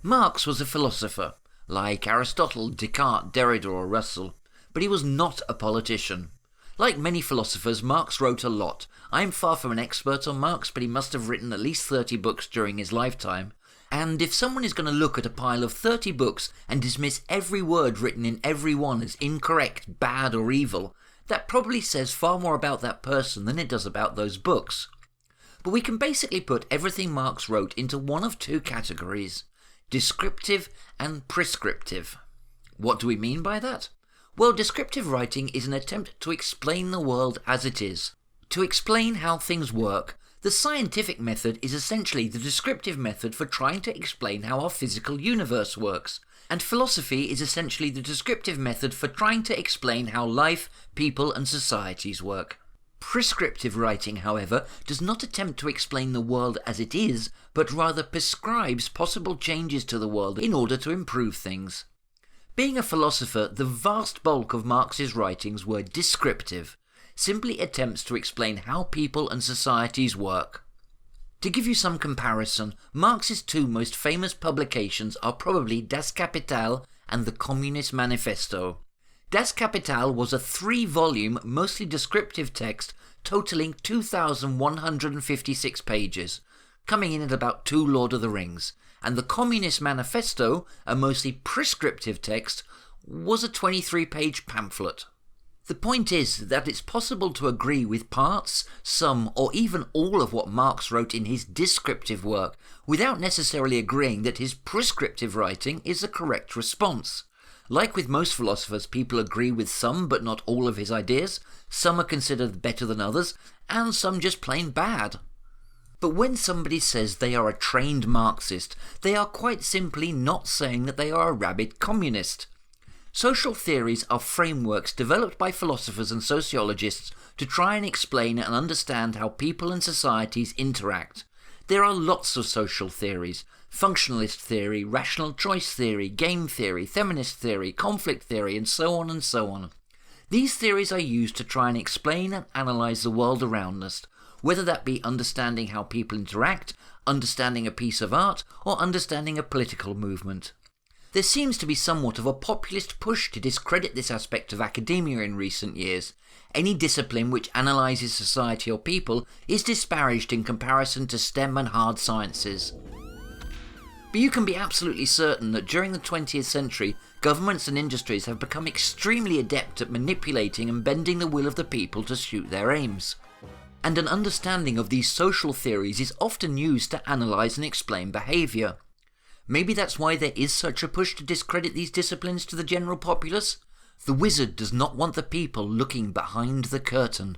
Marx was a philosopher, like Aristotle, Descartes, Derrida or Russell, but he was not a politician. Like many philosophers, Marx wrote a lot. I am far from an expert on Marx, but he must have written at least 30 books during his lifetime. And if someone is going to look at a pile of 30 books and dismiss every word written in every one as incorrect, bad or evil, that probably says far more about that person than it does about those books. But we can basically put everything Marx wrote into one of two categories: descriptive and prescriptive. What do we mean by that? Well, descriptive writing is an attempt to explain the world as it is, to explain how things work. The scientific method is essentially the descriptive method for trying to explain how our physical universe works, and philosophy is essentially the descriptive method for trying to explain how life, people and societies work. Prescriptive writing, however, does not attempt to explain the world as it is, but rather prescribes possible changes to the world in order to improve things. Being a philosopher, the vast bulk of Marx's writings were descriptive, simply attempts to explain how people and societies work. To give you some comparison, Marx's two most famous publications are probably Das Kapital and the Communist Manifesto. Das Kapital was a 3-volume, mostly descriptive text totaling 2,156 pages, coming in at about 2 Lord of the Rings, and the Communist Manifesto, a mostly prescriptive text, was a 23-page pamphlet. The point is that it's possible to agree with parts, some, or even all of what Marx wrote in his descriptive work without necessarily agreeing that his prescriptive writing is the correct response. Like with most philosophers, people agree with some but not all of his ideas, some are considered better than others, and some just plain bad. But when somebody says they are a trained Marxist, they are quite simply not saying that they are a rabid communist. Social theories are frameworks developed by philosophers and sociologists to try and explain and understand how people and societies interact. There are lots of social theories: functionalist theory, rational choice theory, game theory, feminist theory, conflict theory, and so on and so on. These theories are used to try and explain and analyse the world around us, whether that be understanding how people interact, understanding a piece of art, or understanding a political movement. There seems to be somewhat of a populist push to discredit this aspect of academia in recent years. Any discipline which analyses society or people is disparaged in comparison to STEM and hard sciences. But you can be absolutely certain that during the 20th century, governments and industries have become extremely adept at manipulating and bending the will of the people to suit their aims. And an understanding of these social theories is often used to analyse and explain behaviour. Maybe that's why there is such a push to discredit these disciplines to the general populace. The wizard does not want the people looking behind the curtain.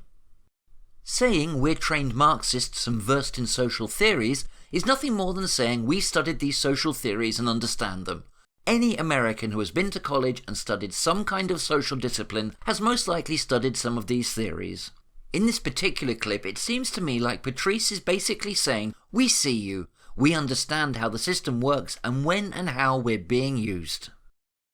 Saying we're trained Marxists and versed in social theories is nothing more than saying we studied these social theories and understand them. Any American who has been to college and studied some kind of social discipline has most likely studied some of these theories. In this particular clip, it seems to me like Patrice is basically saying, we see you, we understand how the system works and when and how we're being used.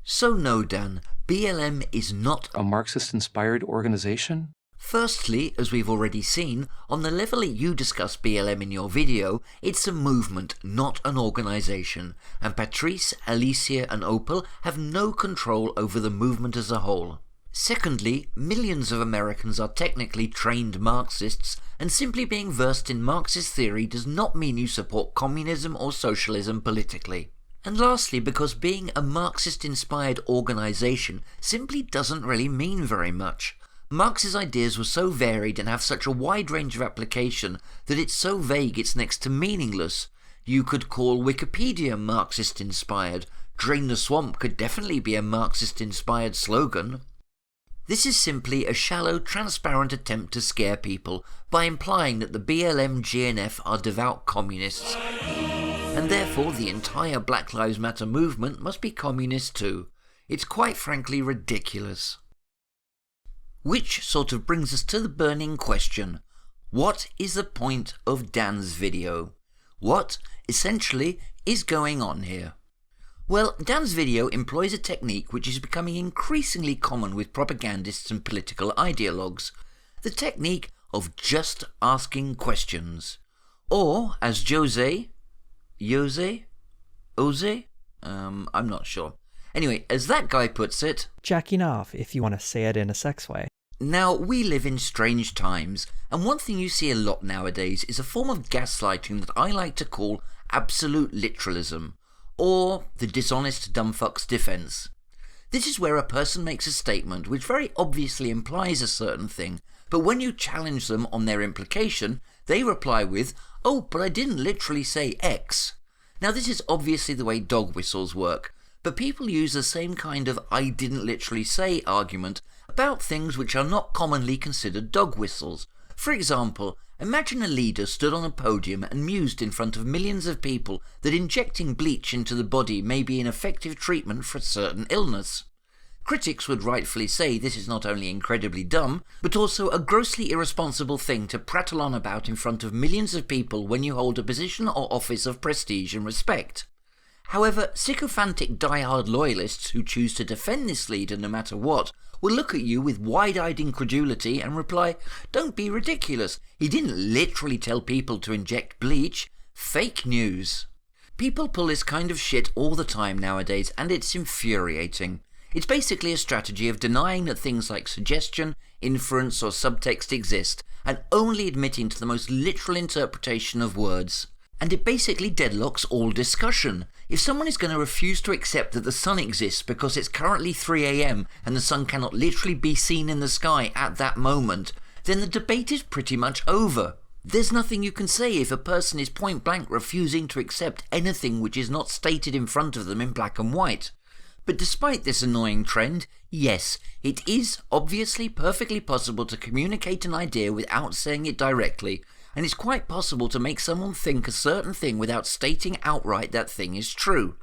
So no, Dan, BLM is not A Marxist-inspired organization? Firstly, as we've already seen, on the level that you discuss BLM in your video, it's a movement, not an organisation, and Patrice, Alicia and Opal have no control over the movement as a whole. Secondly, millions of Americans are technically trained Marxists, and simply being versed in Marxist theory does not mean you support communism or socialism politically. And lastly, because being a Marxist-inspired organisation simply doesn't really mean very much. Marx's ideas were so varied and have such a wide range of application that it's so vague it's next to meaningless. You could call Wikipedia Marxist-inspired. Drain the swamp could definitely be a Marxist-inspired slogan. This is simply a shallow, transparent attempt to scare people by implying that the BLMGNF are devout communists, and therefore the entire Black Lives Matter movement must be communist too. It's quite frankly ridiculous. Which sort of brings us to the burning question: What is the point of Dan's video? What, essentially, is going on here? Well, Dan's video employs a technique which is becoming increasingly common with propagandists and political ideologues. The technique of just asking questions. Or, as I'm not sure. Anyway, as that guy puts it, jacking off, if you want to say it in a sex way. Now, we live in strange times, and one thing you see a lot nowadays is a form of gaslighting that I like to call absolute literalism, or the dishonest dumbfuck's defense. This is where a person makes a statement which very obviously implies a certain thing, but when you challenge them on their implication, they reply with, "Oh, but I didn't literally say X." Now, this is obviously the way dog whistles work, but people use the same kind of "I didn't literally say" argument about things which are not commonly considered dog whistles. For example, imagine a leader stood on a podium and mused in front of millions of people that injecting bleach into the body may be an effective treatment for a certain illness. Critics would rightfully say this is not only incredibly dumb, but also a grossly irresponsible thing to prattle on about in front of millions of people when you hold a position or office of prestige and respect. However, sycophantic die-hard loyalists who choose to defend this leader no matter what will look at you with wide-eyed incredulity and reply, "Don't be ridiculous, he didn't literally tell people to inject bleach. Fake news." People pull this kind of shit all the time nowadays, and it's infuriating. It's basically a strategy of denying that things like suggestion, inference, or subtext exist, and only admitting to the most literal interpretation of words. And it basically deadlocks all discussion. If someone is going to refuse to accept that the sun exists because it's currently 3 AM and the sun cannot literally be seen in the sky at that moment, then the debate is pretty much over. There's nothing you can say if a person is point blank refusing to accept anything which is not stated in front of them in black and white. But despite this annoying trend, yes, it is obviously perfectly possible to communicate an idea without saying it directly, and it's quite possible to make someone think a certain thing without stating outright that thing is true.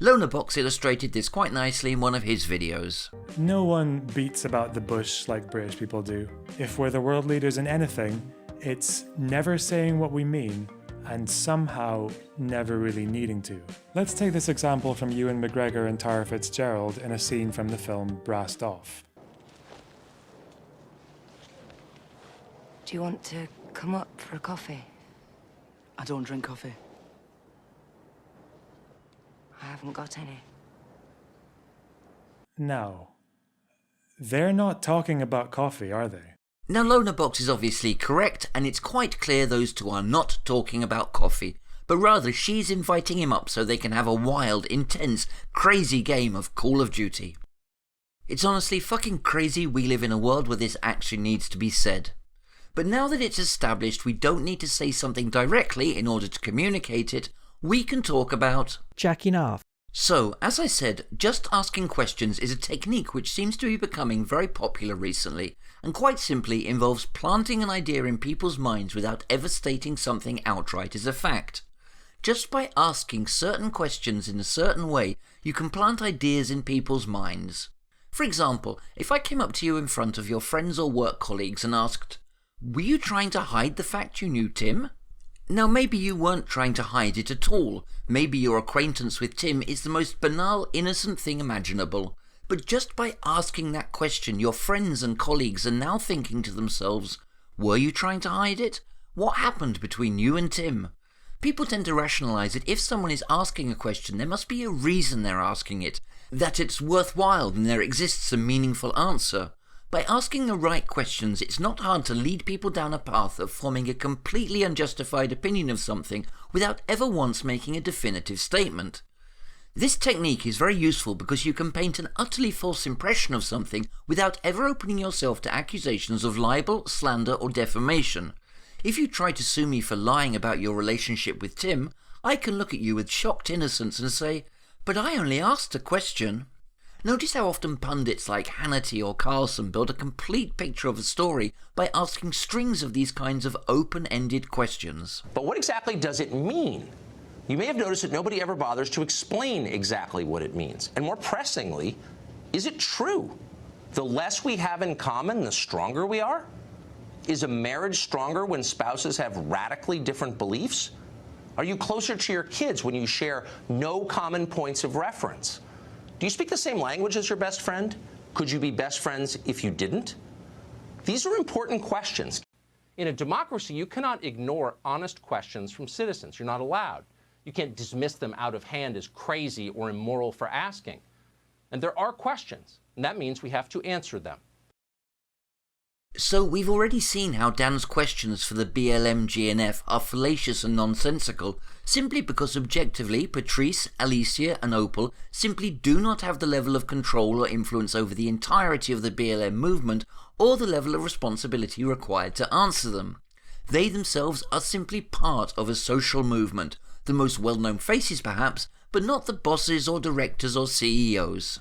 Lonerbox illustrated this quite nicely in one of his videos. No one beats about the bush like British people do. If we're the world leaders in anything, it's never saying what we mean, and somehow never really needing to. Let's take this example from Ewan McGregor and Tara Fitzgerald in a scene from the film Brassed Off. Do you want to come up for a coffee? I don't drink coffee. I haven't got any. Now, they're not talking about coffee, are they? Now, Lonerbox is obviously correct, and it's quite clear those two are not talking about coffee, but rather she's inviting him up so they can have a wild, intense, crazy game of Call of Duty. It's honestly fucking crazy we live in a world where this actually needs to be said. But now that it's established we don't need to say something directly in order to communicate it, we can talk about jacking off. So, as I said, just asking questions is a technique which seems to be becoming very popular recently, and quite simply involves planting an idea in people's minds without ever stating something outright as a fact. Just by asking certain questions in a certain way, you can plant ideas in people's minds. For example, if I came up to you in front of your friends or work colleagues and asked, "Were you trying to hide the fact you knew Tim?" Now, maybe you weren't trying to hide it at all. Maybe your acquaintance with Tim is the most banal, innocent thing imaginable. But just by asking that question, your friends and colleagues are now thinking to themselves, were you trying to hide it? What happened between you and Tim? People tend to rationalize that if someone is asking a question, there must be a reason they're asking it, that it's worthwhile and there exists a meaningful answer. By asking the right questions, it's not hard to lead people down a path of forming a completely unjustified opinion of something without ever once making a definitive statement. This technique is very useful because you can paint an utterly false impression of something without ever opening yourself to accusations of libel, slander, or defamation. If you try to sue me for lying about your relationship with Tim, I can look at you with shocked innocence and say, "But I only asked a question." Notice how often pundits like Hannity or Carlson build a complete picture of a story by asking strings of these kinds of open-ended questions. But what exactly does it mean? You may have noticed that nobody ever bothers to explain exactly what it means. And more pressingly, is it true? The less we have in common, the stronger we are? Is a marriage stronger when spouses have radically different beliefs? Are you closer to your kids when you share no common points of reference? Do you speak the same language as your best friend? Could you be best friends if you didn't? These are important questions. In a democracy, you cannot ignore honest questions from citizens. You're not allowed. You can't dismiss them out of hand as crazy or immoral for asking. And there are questions, and that means we have to answer them. So we've already seen how Dan's questions for the BLMGNF are fallacious and nonsensical, simply because objectively Patrice, Alicia and Opal simply do not have the level of control or influence over the entirety of the BLM movement or the level of responsibility required to answer them. They themselves are simply part of a social movement, the most well-known faces perhaps, but not the bosses or directors or CEOs.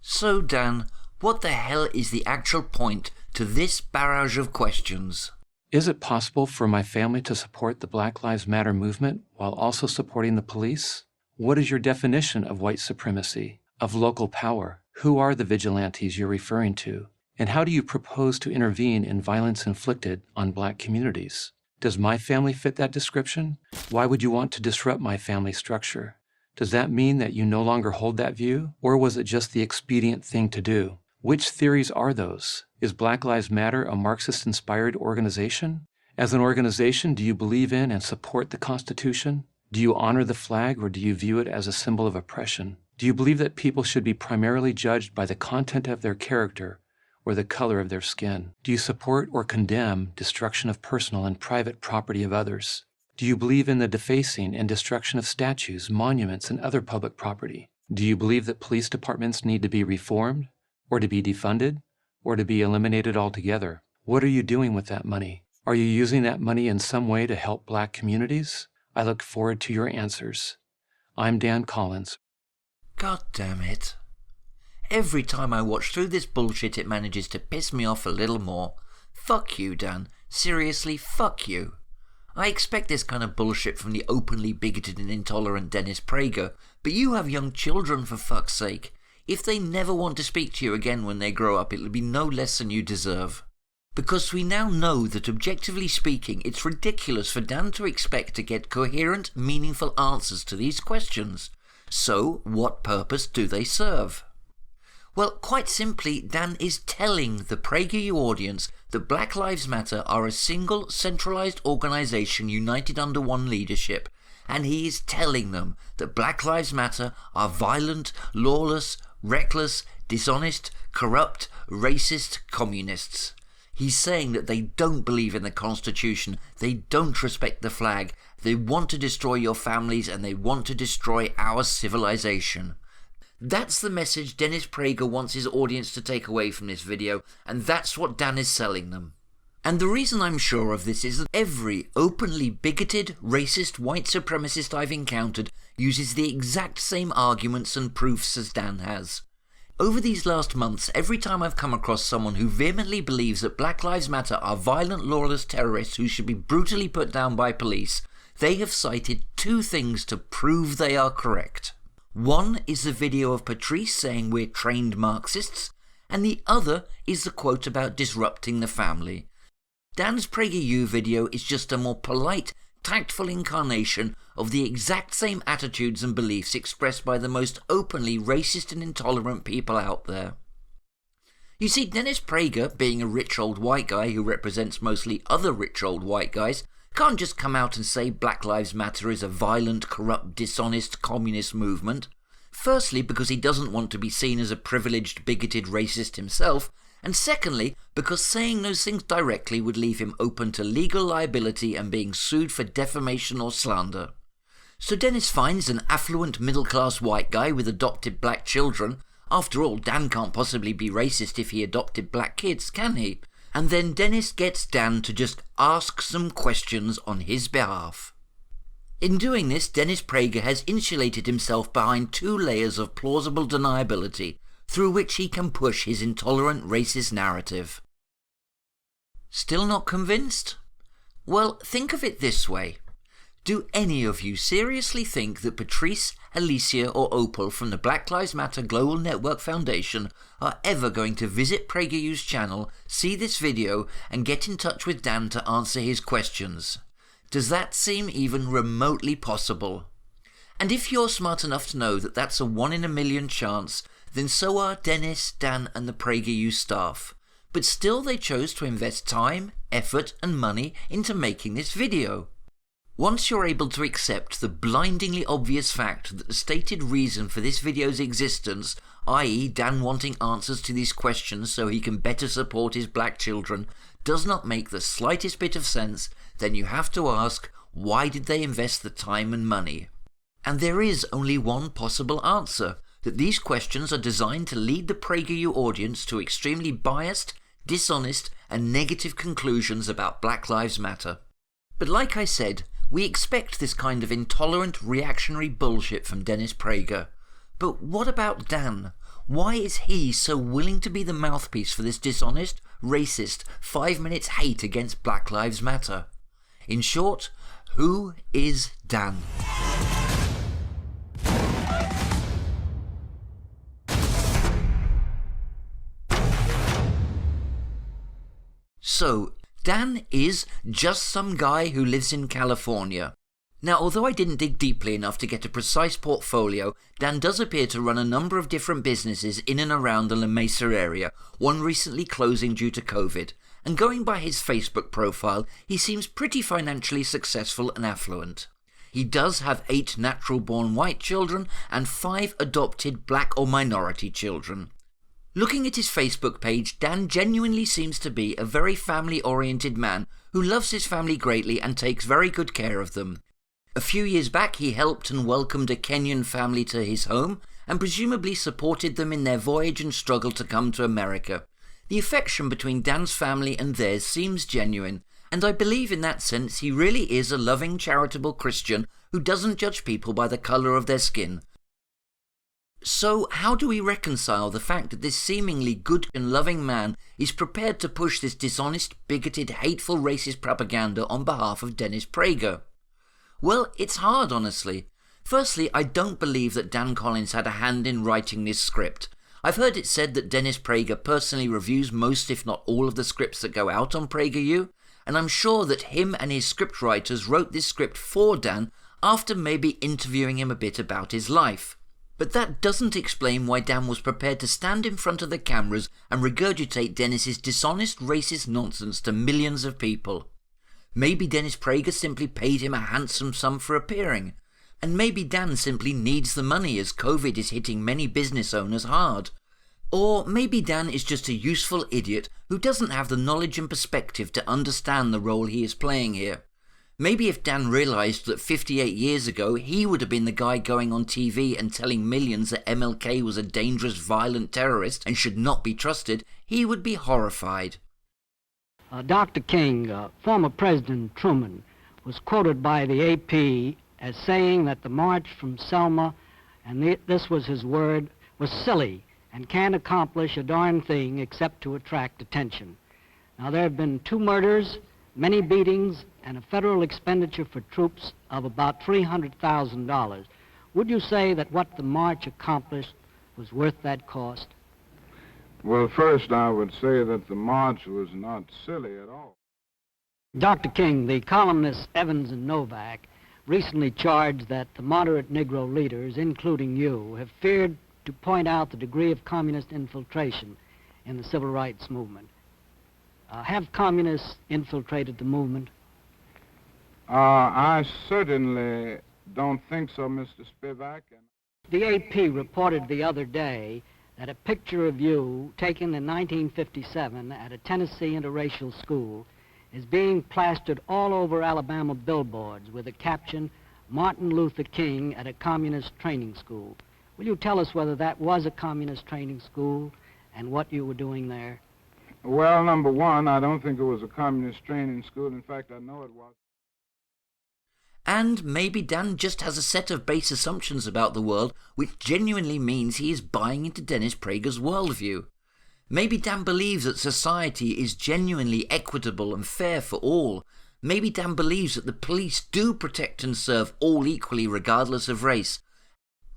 So Dan, what the hell is the actual point to this barrage of questions? Is it possible for my family to support the Black Lives Matter movement while also supporting the police? What is your definition of white supremacy, of local power? Who are the vigilantes you're referring to? And how do you propose to intervene in violence inflicted on black communities? Does my family fit that description? Why would you want to disrupt my family structure? Does that mean that you no longer hold that view? Or was it just the expedient thing to do? Which theories are those? Is Black Lives Matter a Marxist-inspired organization? As an organization, do you believe in and support the Constitution? Do you honor the flag, or do you view it as a symbol of oppression? Do you believe that people should be primarily judged by the content of their character or the color of their skin? Do you support or condemn destruction of personal and private property of others? Do you believe in the defacing and destruction of statues, monuments, and other public property? Do you believe that police departments need to be reformed, or to be defunded, or to be eliminated altogether? What are you doing with that money? Are you using that money in some way to help black communities? I look forward to your answers. I'm Dan Collins. God damn it. Every time I watch through this bullshit it manages to piss me off a little more. Fuck you, Dan. Seriously, fuck you. I expect this kind of bullshit from the openly bigoted and intolerant Dennis Prager, but you have young children, for fuck's sake. If they never want to speak to you again when they grow up, it'll be no less than you deserve. Because we now know that, objectively speaking, it's ridiculous for Dan to expect to get coherent, meaningful answers to these questions. So, what purpose do they serve? Well, quite simply, Dan is telling the PragerU audience that Black Lives Matter are a single, centralized organization united under one leadership, and he is telling them that Black Lives Matter are violent, lawless, reckless, dishonest, corrupt, racist communists. He's saying that they don't believe in the Constitution, they don't respect the flag, they want to destroy your families, and they want to destroy our civilization. That's the message Dennis Prager wants his audience to take away from this video, and that's what Dan is selling them. And the reason I'm sure of this is that every openly bigoted, racist, white supremacist I've encountered uses the exact same arguments and proofs as Dan has. Over these last months, every time I've come across someone who vehemently believes that Black Lives Matter are violent, lawless terrorists who should be brutally put down by police, they have cited two things to prove they are correct. One is the video of Patrice saying we're trained Marxists, and the other is the quote about disrupting the family. Dan's PragerU video is just a more polite, tactful incarnation of the exact same attitudes and beliefs expressed by the most openly racist and intolerant people out there. You see, Dennis Prager, being a rich old white guy who represents mostly other rich old white guys, can't just come out and say Black Lives Matter is a violent, corrupt, dishonest communist movement. Firstly, because he doesn't want to be seen as a privileged, bigoted racist himself, and secondly, because saying those things directly would leave him open to legal liability and being sued for defamation or slander. So Dennis finds an affluent middle-class white guy with adopted black children. After all, Dan can't possibly be racist if he adopted black kids, can he? And then Dennis gets Dan to just ask some questions on his behalf. In doing this, Dennis Prager has insulated himself behind two layers of plausible deniability, through which he can push his intolerant racist narrative. Still not convinced? Well, think of it this way. Do any of you seriously think that Patrice, Alicia or Opal from the Black Lives Matter Global Network Foundation are ever going to visit PragerU's channel, see this video and get in touch with Dan to answer his questions? Does that seem even remotely possible? And if you're smart enough to know that that's a 1 in a million chance, then so are Dennis, Dan and the PragerU staff. But still they chose to invest time, effort and money into making this video. Once you're able to accept the blindingly obvious fact that the stated reason for this video's existence, i.e. Dan wanting answers to these questions so he can better support his black children, does not make the slightest bit of sense, then you have to ask, why did they invest the time and money? And there is only one possible answer, that these questions are designed to lead the PragerU audience to extremely biased, dishonest and negative conclusions about Black Lives Matter. But like I said, we expect this kind of intolerant, reactionary bullshit from Dennis Prager. But what about Dan? Why is he so willing to be the mouthpiece for this dishonest, racist, 5 minutes hate against Black Lives Matter? In short, who is Dan? So, Dan is just some guy who lives in California. Now, although I didn't dig deeply enough to get a precise portfolio, Dan does appear to run a number of different businesses in and around the La Mesa area, one recently closing due to COVID, and going by his Facebook profile, he seems pretty financially successful and affluent. He does have 8 natural-born white children and 5 adopted black or minority children. Looking at his Facebook page, Dan genuinely seems to be a very family-oriented man who loves his family greatly and takes very good care of them. A few years back he helped and welcomed a Kenyan family to his home and presumably supported them in their voyage and struggle to come to America. The affection between Dan's family and theirs seems genuine, and I believe in that sense he really is a loving, charitable Christian who doesn't judge people by the colour of their skin. So how do we reconcile the fact that this seemingly good and loving man is prepared to push this dishonest, bigoted, hateful, racist propaganda on behalf of Dennis Prager? Well, it's hard, honestly. Firstly, I don't believe that Dan Collins had a hand in writing this script. I've heard it said that Dennis Prager personally reviews most if not all of the scripts that go out on PragerU, and I'm sure that him and his scriptwriters wrote this script for Dan after maybe interviewing him a bit about his life. But that doesn't explain why Dan was prepared to stand in front of the cameras and regurgitate Dennis's dishonest, racist nonsense to millions of people. Maybe Dennis Prager simply paid him a handsome sum for appearing. And maybe Dan simply needs the money as COVID is hitting many business owners hard. Or maybe Dan is just a useful idiot who doesn't have the knowledge and perspective to understand the role he is playing here. Maybe if Dan realised that 58 years ago he would have been the guy going on TV and telling millions that MLK was a dangerous, violent terrorist and should not be trusted, he would be horrified. Dr. King, former President Truman, was quoted by the AP as saying that the march from Selma, and this was his word, was silly and can't accomplish a darn thing except to attract attention. Now, there have been 2 murders, many beatings, and a federal expenditure for troops of about $300,000. Would you say that what the march accomplished was worth that cost? Well, first I would say that the march was not silly at all. Dr. King, the columnists Evans and Novak recently charged that the moderate Negro leaders, including you, have feared to point out the degree of communist infiltration in the civil rights movement. Have communists infiltrated the movement? I certainly don't think so, Mr. Spivak. The AP reported the other day that a picture of you taken in 1957 at a Tennessee interracial school is being plastered all over Alabama billboards with the caption, "Martin Luther King at a communist training school." Will you tell us whether that was a communist training school and what you were doing there? Well, number one, I don't think it was a communist training school. In fact, I know it was. And maybe Dan just has a set of base assumptions about the world which genuinely means he is buying into Dennis Prager's worldview. Maybe Dan believes that society is genuinely equitable and fair for all. Maybe Dan believes that the police do protect and serve all equally regardless of race.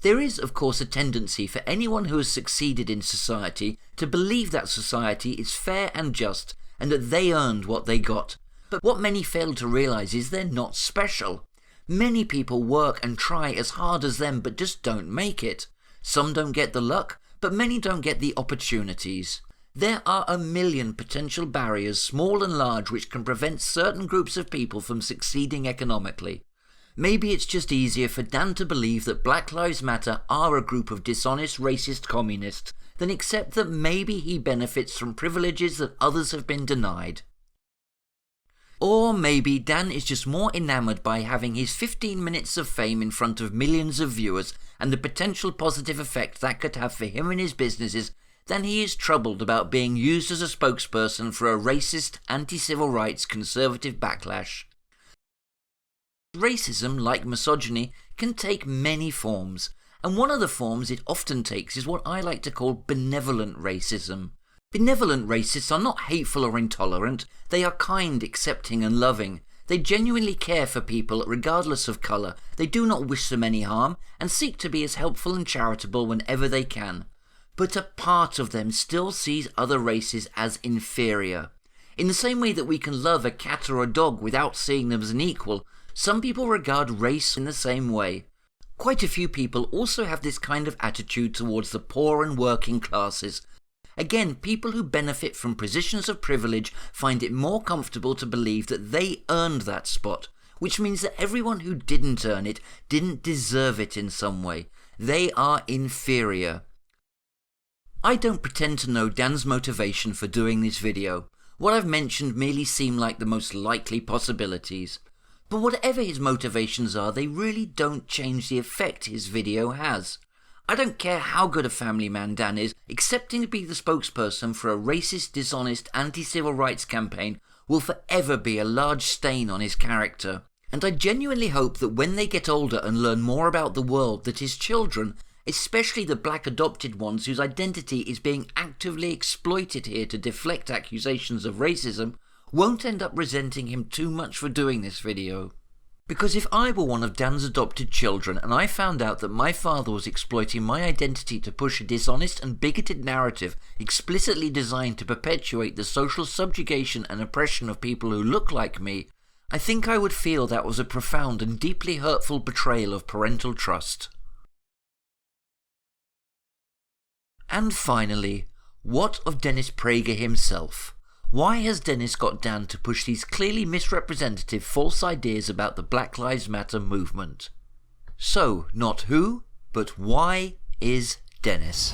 There is, of course, a tendency for anyone who has succeeded in society to believe that society is fair and just and that they earned what they got. But what many fail to realise is they're not special. Many people work and try as hard as them but just don't make it. Some don't get the luck, but many don't get the opportunities. There are a million potential barriers, small and large, which can prevent certain groups of people from succeeding economically. Maybe it's just easier for Dan to believe that Black Lives Matter are a group of dishonest, racist communists than accept that maybe he benefits from privileges that others have been denied. Or maybe Dan is just more enamoured by having his 15 minutes of fame in front of millions of viewers and the potential positive effect that could have for him and his businesses than he is troubled about being used as a spokesperson for a racist, anti-civil rights conservative backlash. Racism, like misogyny, can take many forms, and one of the forms it often takes is what I like to call benevolent racism. Benevolent racists are not hateful or intolerant, they are kind, accepting and loving. They genuinely care for people regardless of colour, they do not wish them any harm, and seek to be as helpful and charitable whenever they can. But a part of them still sees other races as inferior. In the same way that we can love a cat or a dog without seeing them as an equal, some people regard race in the same way. Quite a few people also have this kind of attitude towards the poor and working classes. Again, people who benefit from positions of privilege find it more comfortable to believe that they earned that spot, which means that everyone who didn't earn it didn't deserve it in some way. They are inferior. I don't pretend to know Dan's motivation for doing this video. What I've mentioned merely seem like the most likely possibilities. But whatever his motivations are, they really don't change the effect his video has. I don't care how good a family man Dan is, accepting to be the spokesperson for a racist, dishonest, anti-civil rights campaign will forever be a large stain on his character. And I genuinely hope that when they get older and learn more about the world, that his children, especially the black adopted ones whose identity is being actively exploited here to deflect accusations of racism, won't end up resenting him too much for doing this video. Because if I were one of Dan's adopted children and I found out that my father was exploiting my identity to push a dishonest and bigoted narrative explicitly designed to perpetuate the social subjugation and oppression of people who look like me, I think I would feel that was a profound and deeply hurtful betrayal of parental trust. And finally, what of Dennis Prager himself? Why has Dennis got Dan to push these clearly misrepresentative false ideas about the Black Lives Matter movement? So, not who, but why is Dennis?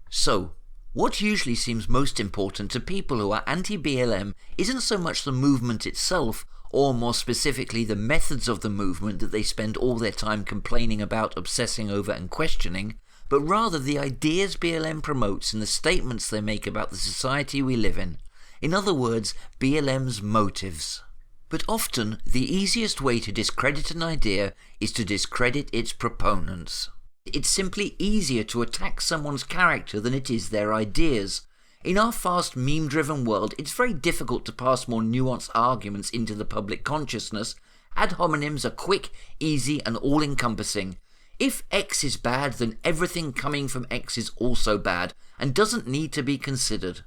So, what usually seems most important to people who are anti-BLM isn't so much the movement itself, or more specifically the methods of the movement that they spend all their time complaining about, obsessing over and questioning, but rather the ideas BLM promotes and the statements they make about the society we live in. In other words, BLM's motives. But often, the easiest way to discredit an idea is to discredit its proponents. It's simply easier to attack someone's character than it is their ideas. In our fast meme-driven world, it's very difficult to pass more nuanced arguments into the public consciousness. Ad hominems are quick, easy, and all-encompassing. If X is bad, then everything coming from X is also bad, and doesn't need to be considered.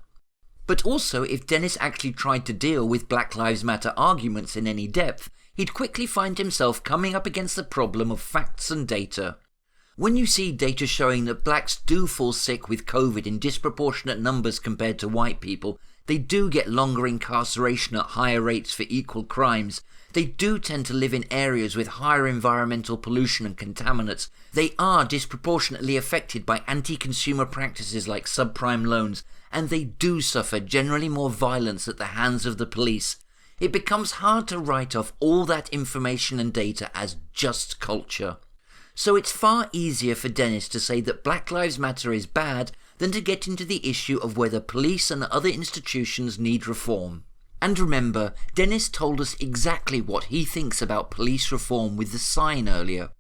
But also, if Dennis actually tried to deal with Black Lives Matter arguments in any depth, he'd quickly find himself coming up against the problem of facts and data. When you see data showing that blacks do fall sick with COVID in disproportionate numbers compared to white people, they do get longer incarceration at higher rates for equal crimes, they do tend to live in areas with higher environmental pollution and contaminants, they are disproportionately affected by anti-consumer practices like subprime loans, and they do suffer generally more violence at the hands of the police, it becomes hard to write off all that information and data as just culture. So it's far easier for Dennis to say that Black Lives Matter is bad than to get into the issue of whether police and other institutions need reform. And remember, Dennis told us exactly what he thinks about police reform with the sign earlier.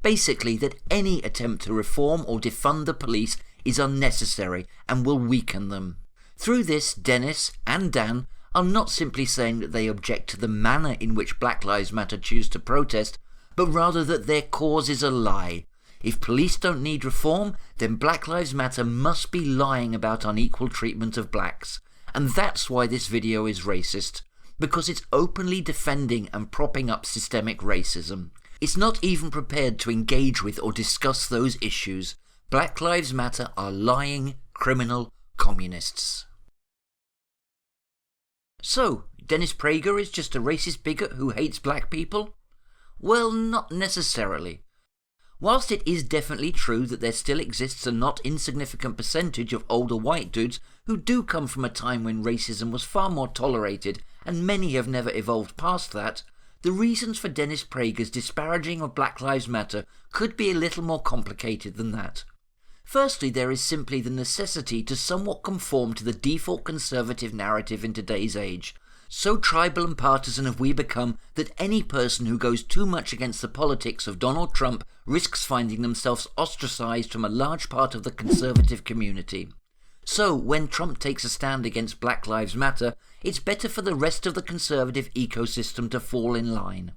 Basically, that any attempt to reform or defund the police is unnecessary and will weaken them. Through this, Dennis and Dan are not simply saying that they object to the manner in which Black Lives Matter choose to protest, but rather that their cause is a lie. If police don't need reform, then Black Lives Matter must be lying about unequal treatment of blacks. And that's why this video is racist, because it's openly defending and propping up systemic racism. It's not even prepared to engage with or discuss those issues. Black Lives Matter are lying, criminal communists. So, Dennis Prager is just a racist bigot who hates black people? Well, not necessarily. Whilst it is definitely true that there still exists a not insignificant percentage of older white dudes who do come from a time when racism was far more tolerated, and many have never evolved past that, the reasons for Dennis Prager's disparaging of Black Lives Matter could be a little more complicated than that. Firstly, there is simply the necessity to somewhat conform to the default conservative narrative in today's age. So tribal and partisan have we become that any person who goes too much against the politics of Donald Trump risks finding themselves ostracized from a large part of the conservative community. So, when Trump takes a stand against Black Lives Matter, it's better for the rest of the conservative ecosystem to fall in line.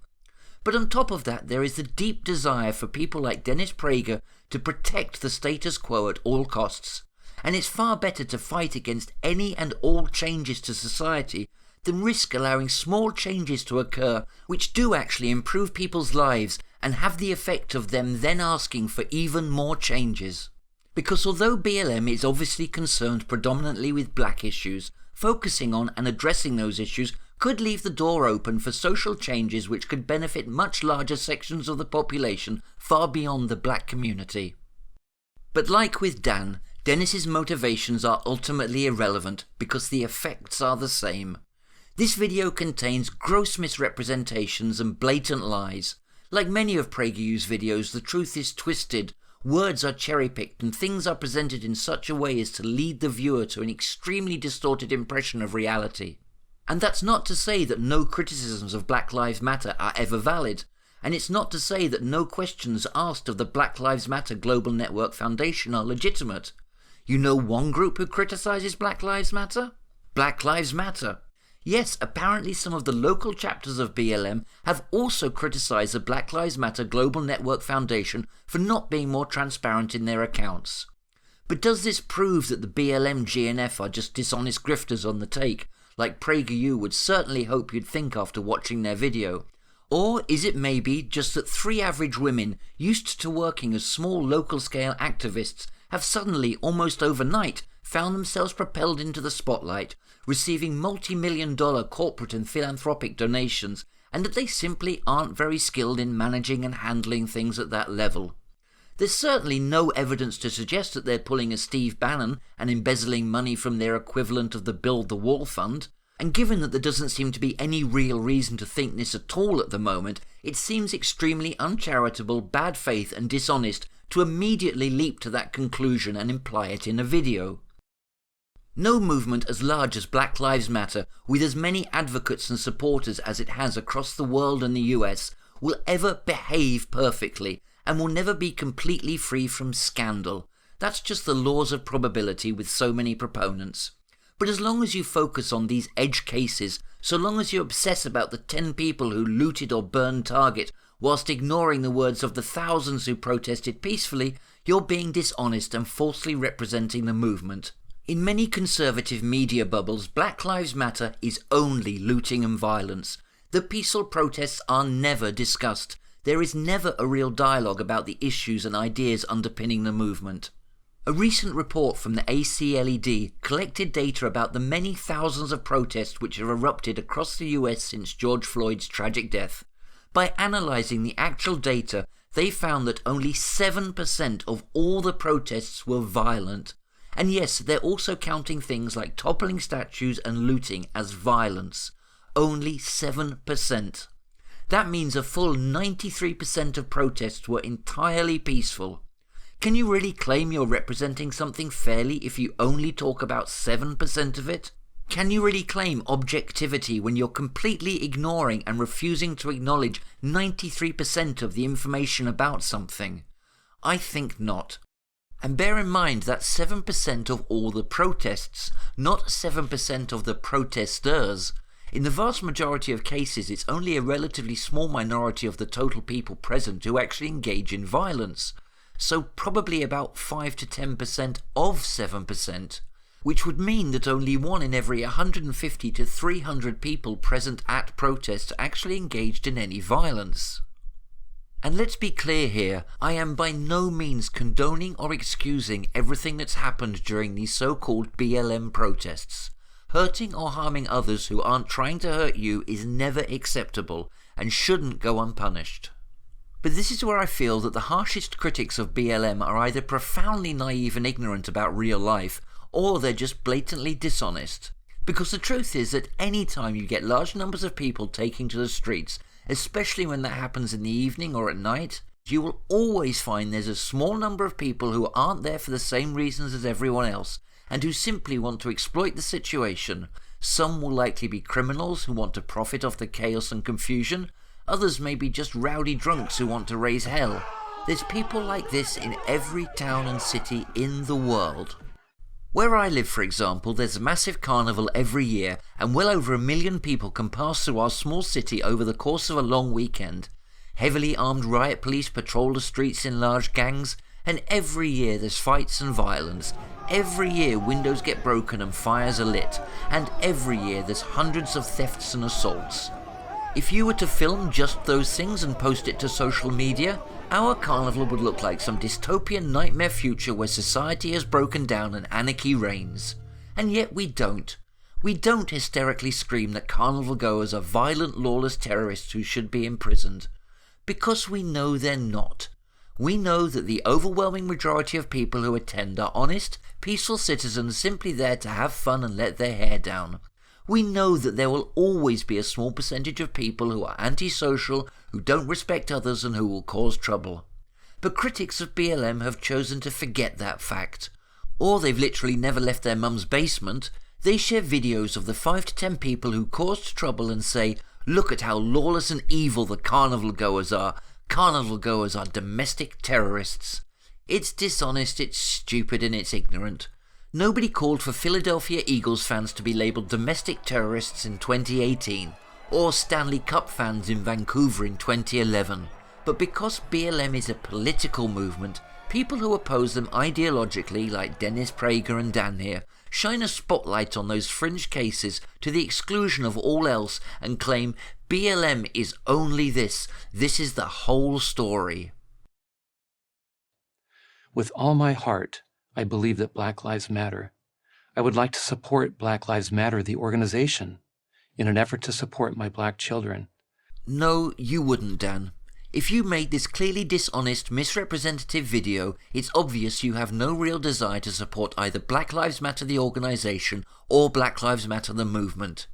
But on top of that, there is the deep desire for people like Dennis Prager to protect the status quo at all costs. And it's far better to fight against any and all changes to society than risk allowing small changes to occur which do actually improve people's lives and have the effect of them then asking for even more changes. Because although BLM is obviously concerned predominantly with black issues, focusing on and addressing those issues could leave the door open for social changes which could benefit much larger sections of the population far beyond the black community. But like with Dan, Dennis's motivations are ultimately irrelevant because the effects are the same. This video contains gross misrepresentations and blatant lies. Like many of PragerU's videos, the truth is twisted, words are cherry-picked, and things are presented in such a way as to lead the viewer to an extremely distorted impression of reality. And that's not to say that no criticisms of Black Lives Matter are ever valid, and it's not to say that no questions asked of the Black Lives Matter Global Network Foundation are legitimate. You know one group who criticizes Black Lives Matter? Black Lives Matter. Yes, apparently some of the local chapters of BLM have also criticised the Black Lives Matter Global Network Foundation for not being more transparent in their accounts. But does this prove that the BLMGNF are just dishonest grifters on the take, like PragerU would certainly hope you'd think after watching their video? Or is it maybe just that 3 average women used to working as small local-scale activists have suddenly, almost overnight, found themselves propelled into the spotlight, receiving multi-million-dollar corporate and philanthropic donations, and that they simply aren't very skilled in managing and handling things at that level? There's certainly no evidence to suggest that they're pulling a Steve Bannon and embezzling money from their equivalent of the Build the Wall Fund, and given that there doesn't seem to be any real reason to think this at all at the moment, it seems extremely uncharitable, bad faith and dishonest to immediately leap to that conclusion and imply it in a video. No movement as large as Black Lives Matter, with as many advocates and supporters as it has across the world and the US, will ever behave perfectly, and will never be completely free from scandal. That's just the laws of probability with so many proponents. But as long as you focus on these edge cases, so long as you obsess about the 10 people who looted or burned Target, whilst ignoring the words of the thousands who protested peacefully, you're being dishonest and falsely representing the movement. In many conservative media bubbles, Black Lives Matter is only looting and violence. The peaceful protests are never discussed. There is never a real dialogue about the issues and ideas underpinning the movement. A recent report from the ACLED collected data about the many thousands of protests which have erupted across the US since George Floyd's tragic death. By analysing the actual data, they found that only 7% of all the protests were violent. And yes, they're also counting things like toppling statues and looting as violence. Only 7%. That means a full 93% of protests were entirely peaceful. Can you really claim you're representing something fairly if you only talk about 7% of it? Can you really claim objectivity when you're completely ignoring and refusing to acknowledge 93% of the information about something? I think not. And bear in mind that 7% of all the protests, not 7% of the protesters. In the vast majority of cases, it's only a relatively small minority of the total people present who actually engage in violence. So probably about 5 to 10% of 7%. Which would mean that only 1 in every 150 to 300 people present at protests actually engaged in any violence. And let's be clear here, I am by no means condoning or excusing everything that's happened during these so-called BLM protests. Hurting or harming others who aren't trying to hurt you is never acceptable and shouldn't go unpunished. But this is where I feel that the harshest critics of BLM are either profoundly naive and ignorant about real life, or they're just blatantly dishonest. Because the truth is that any time you get large numbers of people taking to the streets, especially when that happens in the evening or at night, you will always find there's a small number of people who aren't there for the same reasons as everyone else, and who simply want to exploit the situation. Some will likely be criminals who want to profit off the chaos and confusion, others may be just rowdy drunks who want to raise hell. There's people like this in every town and city in the world. Where I live, for example, there's a massive carnival every year, and well over 1 million people can pass through our small city over the course of a long weekend. Heavily armed riot police patrol the streets in large gangs, and every year there's fights and violence. Every year windows get broken and fires are lit, and every year there's hundreds of thefts and assaults. If you were to film just those things and post it to social media, our carnival would look like some dystopian nightmare future where society has broken down and anarchy reigns. And yet we don't. We don't hysterically scream that carnival goers are violent, lawless terrorists who should be imprisoned. Because we know they're not. We know that the overwhelming majority of people who attend are honest, peaceful citizens simply there to have fun and let their hair down. We know that there will always be a small percentage of people who are antisocial, who don't respect others and who will cause trouble. But critics of BLM have chosen to forget that fact. Or they've literally never left their mum's basement. They share videos of the 5 to 10 people who caused trouble and say, "Look at how lawless and evil the carnival goers are. Carnival goers are domestic terrorists." It's dishonest, it's stupid, and it's ignorant. Nobody called for Philadelphia Eagles fans to be labelled domestic terrorists in 2018, or Stanley Cup fans in Vancouver in 2011. But because BLM is a political movement, people who oppose them ideologically, like Dennis Prager and Dan here, shine a spotlight on those fringe cases to the exclusion of all else and claim BLM is only this is the whole story. With all my heart, I believe that Black Lives Matter. I would like to support Black Lives Matter, the organization, in an effort to support my black children. No, you wouldn't, Dan. If you made this clearly dishonest, misrepresentative video, it's obvious you have no real desire to support either Black Lives Matter, the organization, or Black Lives Matter, the movement.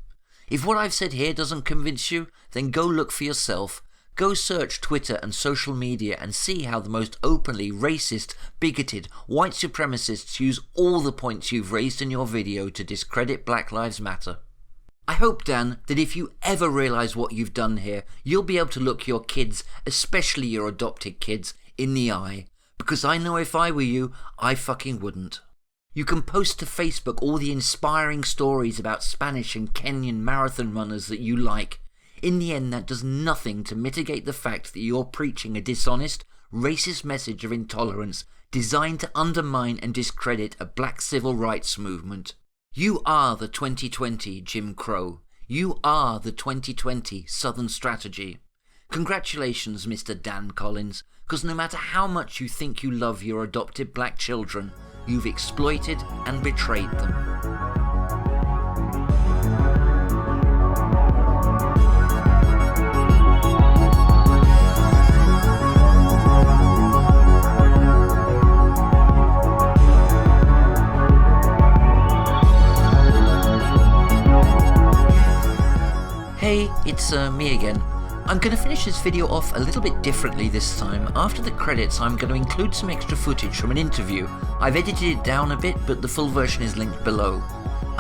If what I've said here doesn't convince you, then go look for yourself. Go search Twitter and social media and see how the most openly racist, bigoted, white supremacists use all the points you've raised in your video to discredit Black Lives Matter. I hope, Dan, that if you ever realise what you've done here, you'll be able to look your kids, especially your adopted kids, in the eye. Because I know if I were you, I fucking wouldn't. You can post to Facebook all the inspiring stories about Spanish and Kenyan marathon runners that you like. In the end, that does nothing to mitigate the fact that you're preaching a dishonest, racist message of intolerance designed to undermine and discredit a black civil rights movement. You are the 2020 Jim Crow. You are the 2020 Southern Strategy. Congratulations, Mr. Dan Collins, because no matter how much you think you love your adopted black children, you've exploited and betrayed them. Hey, it's me again. I'm going to finish this video off a little bit differently this time. After the credits, I'm going to include some extra footage from an interview. I've edited it down a bit, but the full version is linked below.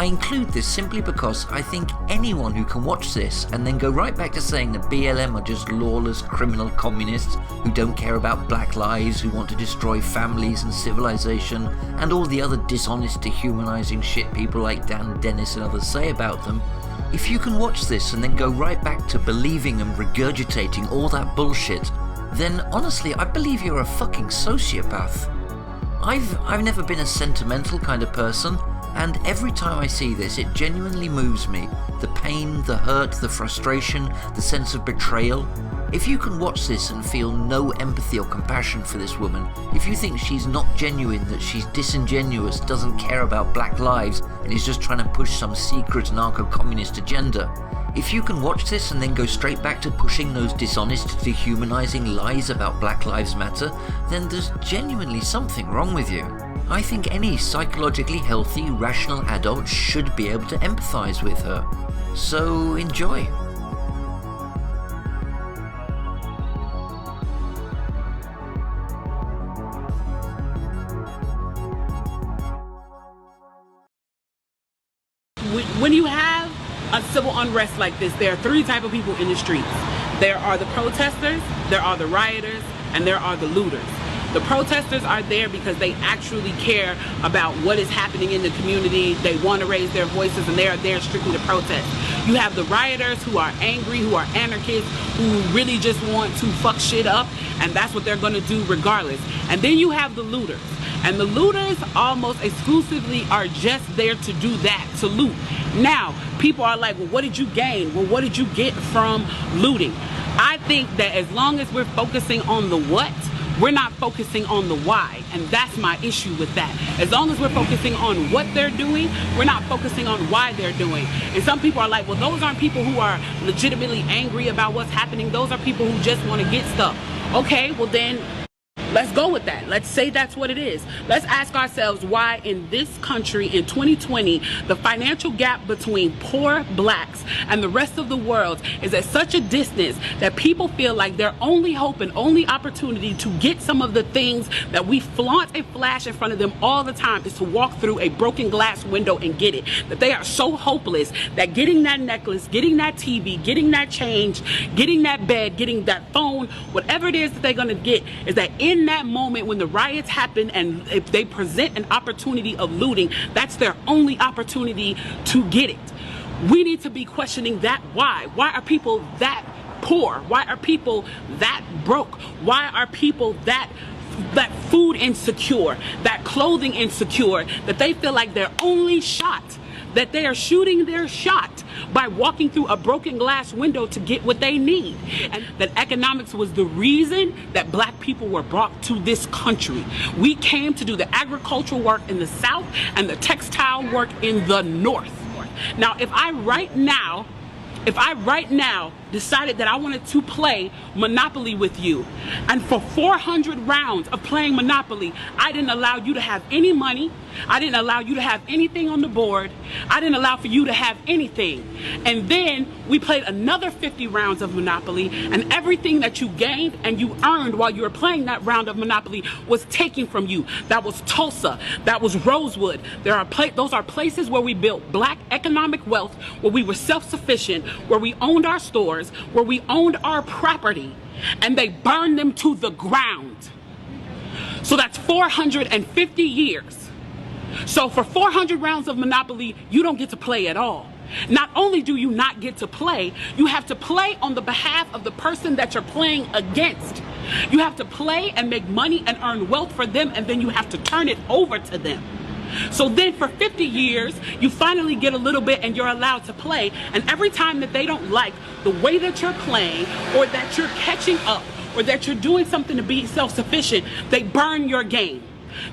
I include this simply because I think anyone who can watch this and then go right back to saying that BLM are just lawless criminal communists who don't care about black lives, who want to destroy families and civilization, and all the other dishonest, dehumanizing shit people like Dan Dennis and others say about them, if you can watch this and then go right back to believing and regurgitating all that bullshit, then honestly I believe you're a fucking sociopath. I've never been a sentimental kind of person, and every time I see this, it genuinely moves me. The pain, the hurt, the frustration, the sense of betrayal. If you can watch this and feel no empathy or compassion for this woman, if you think she's not genuine, that she's disingenuous, doesn't care about black lives, and is just trying to push some secret anarcho-communist agenda, if you can watch this and then go straight back to pushing those dishonest, dehumanizing lies about Black Lives Matter, then there's genuinely something wrong with you. I think any psychologically healthy, rational adult should be able to empathize with her. So enjoy. When you have a civil unrest like this, there are three types of people in the streets. There are the protesters, there are the rioters, and there are the looters. The protesters are there because they actually care about what is happening in the community. They want to raise their voices, and they are there strictly to protest. You have the rioters who are angry, who are anarchists, who really just want to fuck shit up, and that's what they're going to do regardless. And then you have the looters. And the looters almost exclusively are just there to do that, to loot. Now, people are like, well, what did you gain? Well, what did you get from looting? I think that as long as we're focusing on the what, we're not focusing on the why, and that's my issue with that. As long as we're focusing on what they're doing, we're not focusing on why they're doing. And some people are like, well, those aren't people who are legitimately angry about what's happening. Those are people who just want to get stuff. Okay, well then, let's go with that. Let's say that's what it is. Let's ask ourselves why in this country in 2020, the financial gap between poor blacks and the rest of the world is at such a distance that people feel like their only hope and only opportunity to get some of the things that we flaunt and flash in front of them all the time is to walk through a broken glass window and get it. That they are so hopeless that getting that necklace, getting that TV, getting that change, getting that bed, getting that phone, whatever it is that they're going to get, is that in that moment when the riots happen and if they present an opportunity of looting, that's their only opportunity to get it. We need to be questioning that why. Why are people that poor? Why are people that broke? Why are people that food insecure, that clothing insecure, that they feel like their only shot, that they are shooting their shot by walking through a broken glass window to get what they need, and that economics was the reason that black people were brought to this country. We came to do the agricultural work in the South and the textile work in the North. Now, if I right now decided that I wanted to play Monopoly with you, and for 400 rounds of playing Monopoly, I didn't allow you to have any money, I didn't allow you to have anything on the board, I didn't allow for you to have anything, and then we played another 50 rounds of Monopoly, and everything that you gained and you earned while you were playing that round of Monopoly was taken from you. That was Tulsa, that was Rosewood. Those are places where we built black economic wealth, where we were self-sufficient, where we owned our stores, where we owned our property, and they burned them to the ground. So that's 450 years. So for 400 rounds of Monopoly, you don't get to play at all. Not only do you not get to play, you have to play on the behalf of the person that you're playing against. You have to play and make money and earn wealth for them, and then you have to turn it over to them. So then for 50 years, you finally get a little bit and you're allowed to play. And every time that they don't like the way that you're playing, or that you're catching up, or that you're doing something to be self-sufficient, they burn your game.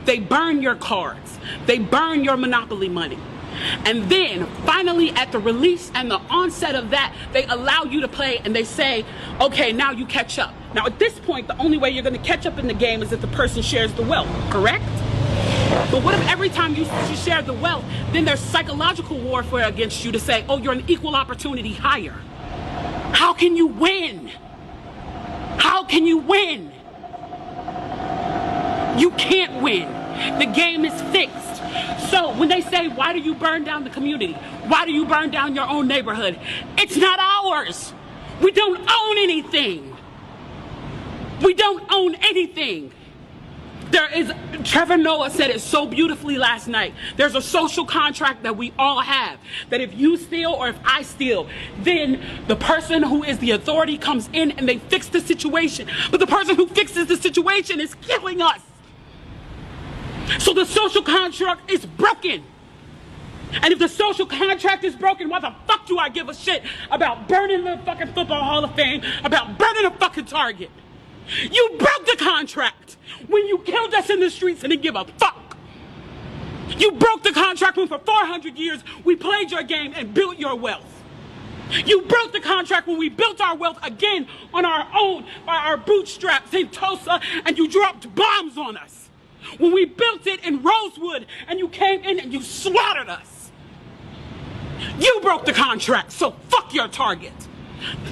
They burn your cards. They burn your Monopoly money. And then finally at the release and the onset of that, they allow you to play and they say, okay, now you catch up. Now at this point, the only way you're going to catch up in the game is if the person shares the wealth, correct? But what if every time you share the wealth, then there's psychological warfare against you to say, oh, you're an equal opportunity hire? How can you win? How can you win? You can't win. The game is fixed. So when they say, why do you burn down the community? Why do you burn down your own neighborhood? It's not ours. We don't own anything. We don't own anything. Trevor Noah said it so beautifully last night. There's a social contract that we all have. That if you steal or if I steal, then the person who is the authority comes in and they fix the situation. But the person who fixes the situation is killing us. So the social contract is broken. And if the social contract is broken, why the fuck do I give a shit about burning the fucking Football Hall of Fame, about burning a fucking Target? You broke the contract when you killed us in the streets and didn't give a fuck. You broke the contract when for 400 years we played your game and built your wealth. You broke the contract when we built our wealth again on our own by our bootstraps in Tulsa and you dropped bombs on us. When we built it in Rosewood and you came in and you slaughtered us. You broke the contract, so fuck your Target.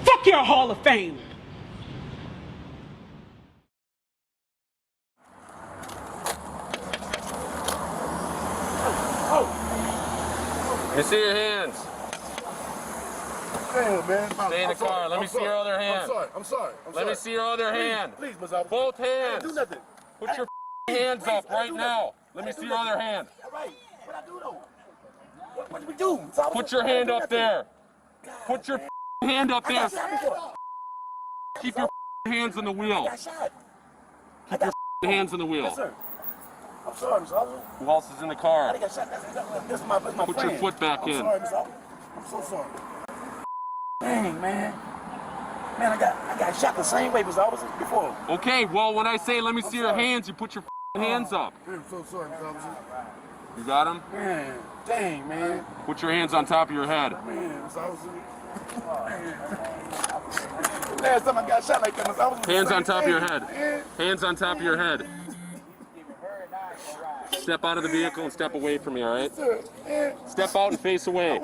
Fuck your Hall of Fame. Let me see your hands. Damn, man. Stay in the car. Let me see your other hand. I'm sorry. Let me see your other hand. Please, Ms. Officer. Both hands. Do nothing. Put your hands up right now. Let me see your other hand. All right. What I do though? What do we do? Put your hand up there. Put your hand up there. Keep your hands on the wheel. Keep your hands on the wheel. Yes, sir. I'm sorry, Ms. Officer. Who else is in the car? I got shot. This is my friend. Put your foot back in. I'm sorry, Ms. Officer. I'm so sorry. Dang, man. Man, I got shot the same way, Ms. Officer, before. Okay, well, when I say let me see your hands, you put your hands up. I'm so sorry, Ms. Officer. You got them? Man, dang, man. Put your hands on top of your head. Man, Ms. Officer. Last time I got shot like that, Ms. Officer. Hands on top of your head. Hands on top of your head. Step out of the vehicle and step away from me, all right? Step out and face away.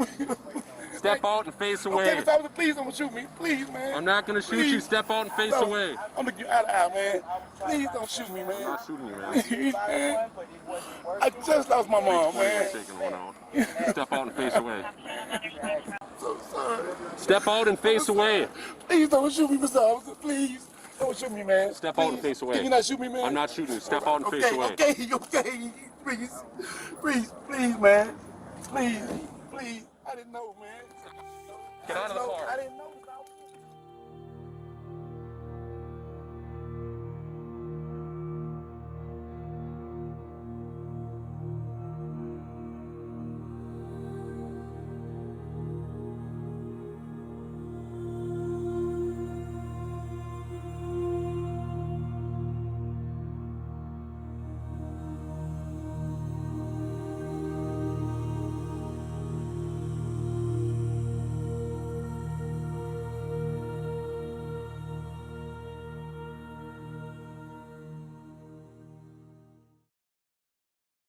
Step out and face away. Okay, Ms. Officer, please don't shoot me. Please, man. I'm not going to shoot you. Step out and face away. I'm going to get out of eye, man. Please don't shoot me, man. I'm not shooting you, man. Please, man. I just lost my mom, man. Taking one out. Step out and face away. So sorry. Step out and face away. Please don't shoot me, Mr. Officer. Please. Don't shoot me, man. Step out and face away. Can you not shoot me, man? I'm not shooting you. Step out and face away. Okay. Please, man. Please. I didn't know, man. Get out of the car. I didn't know.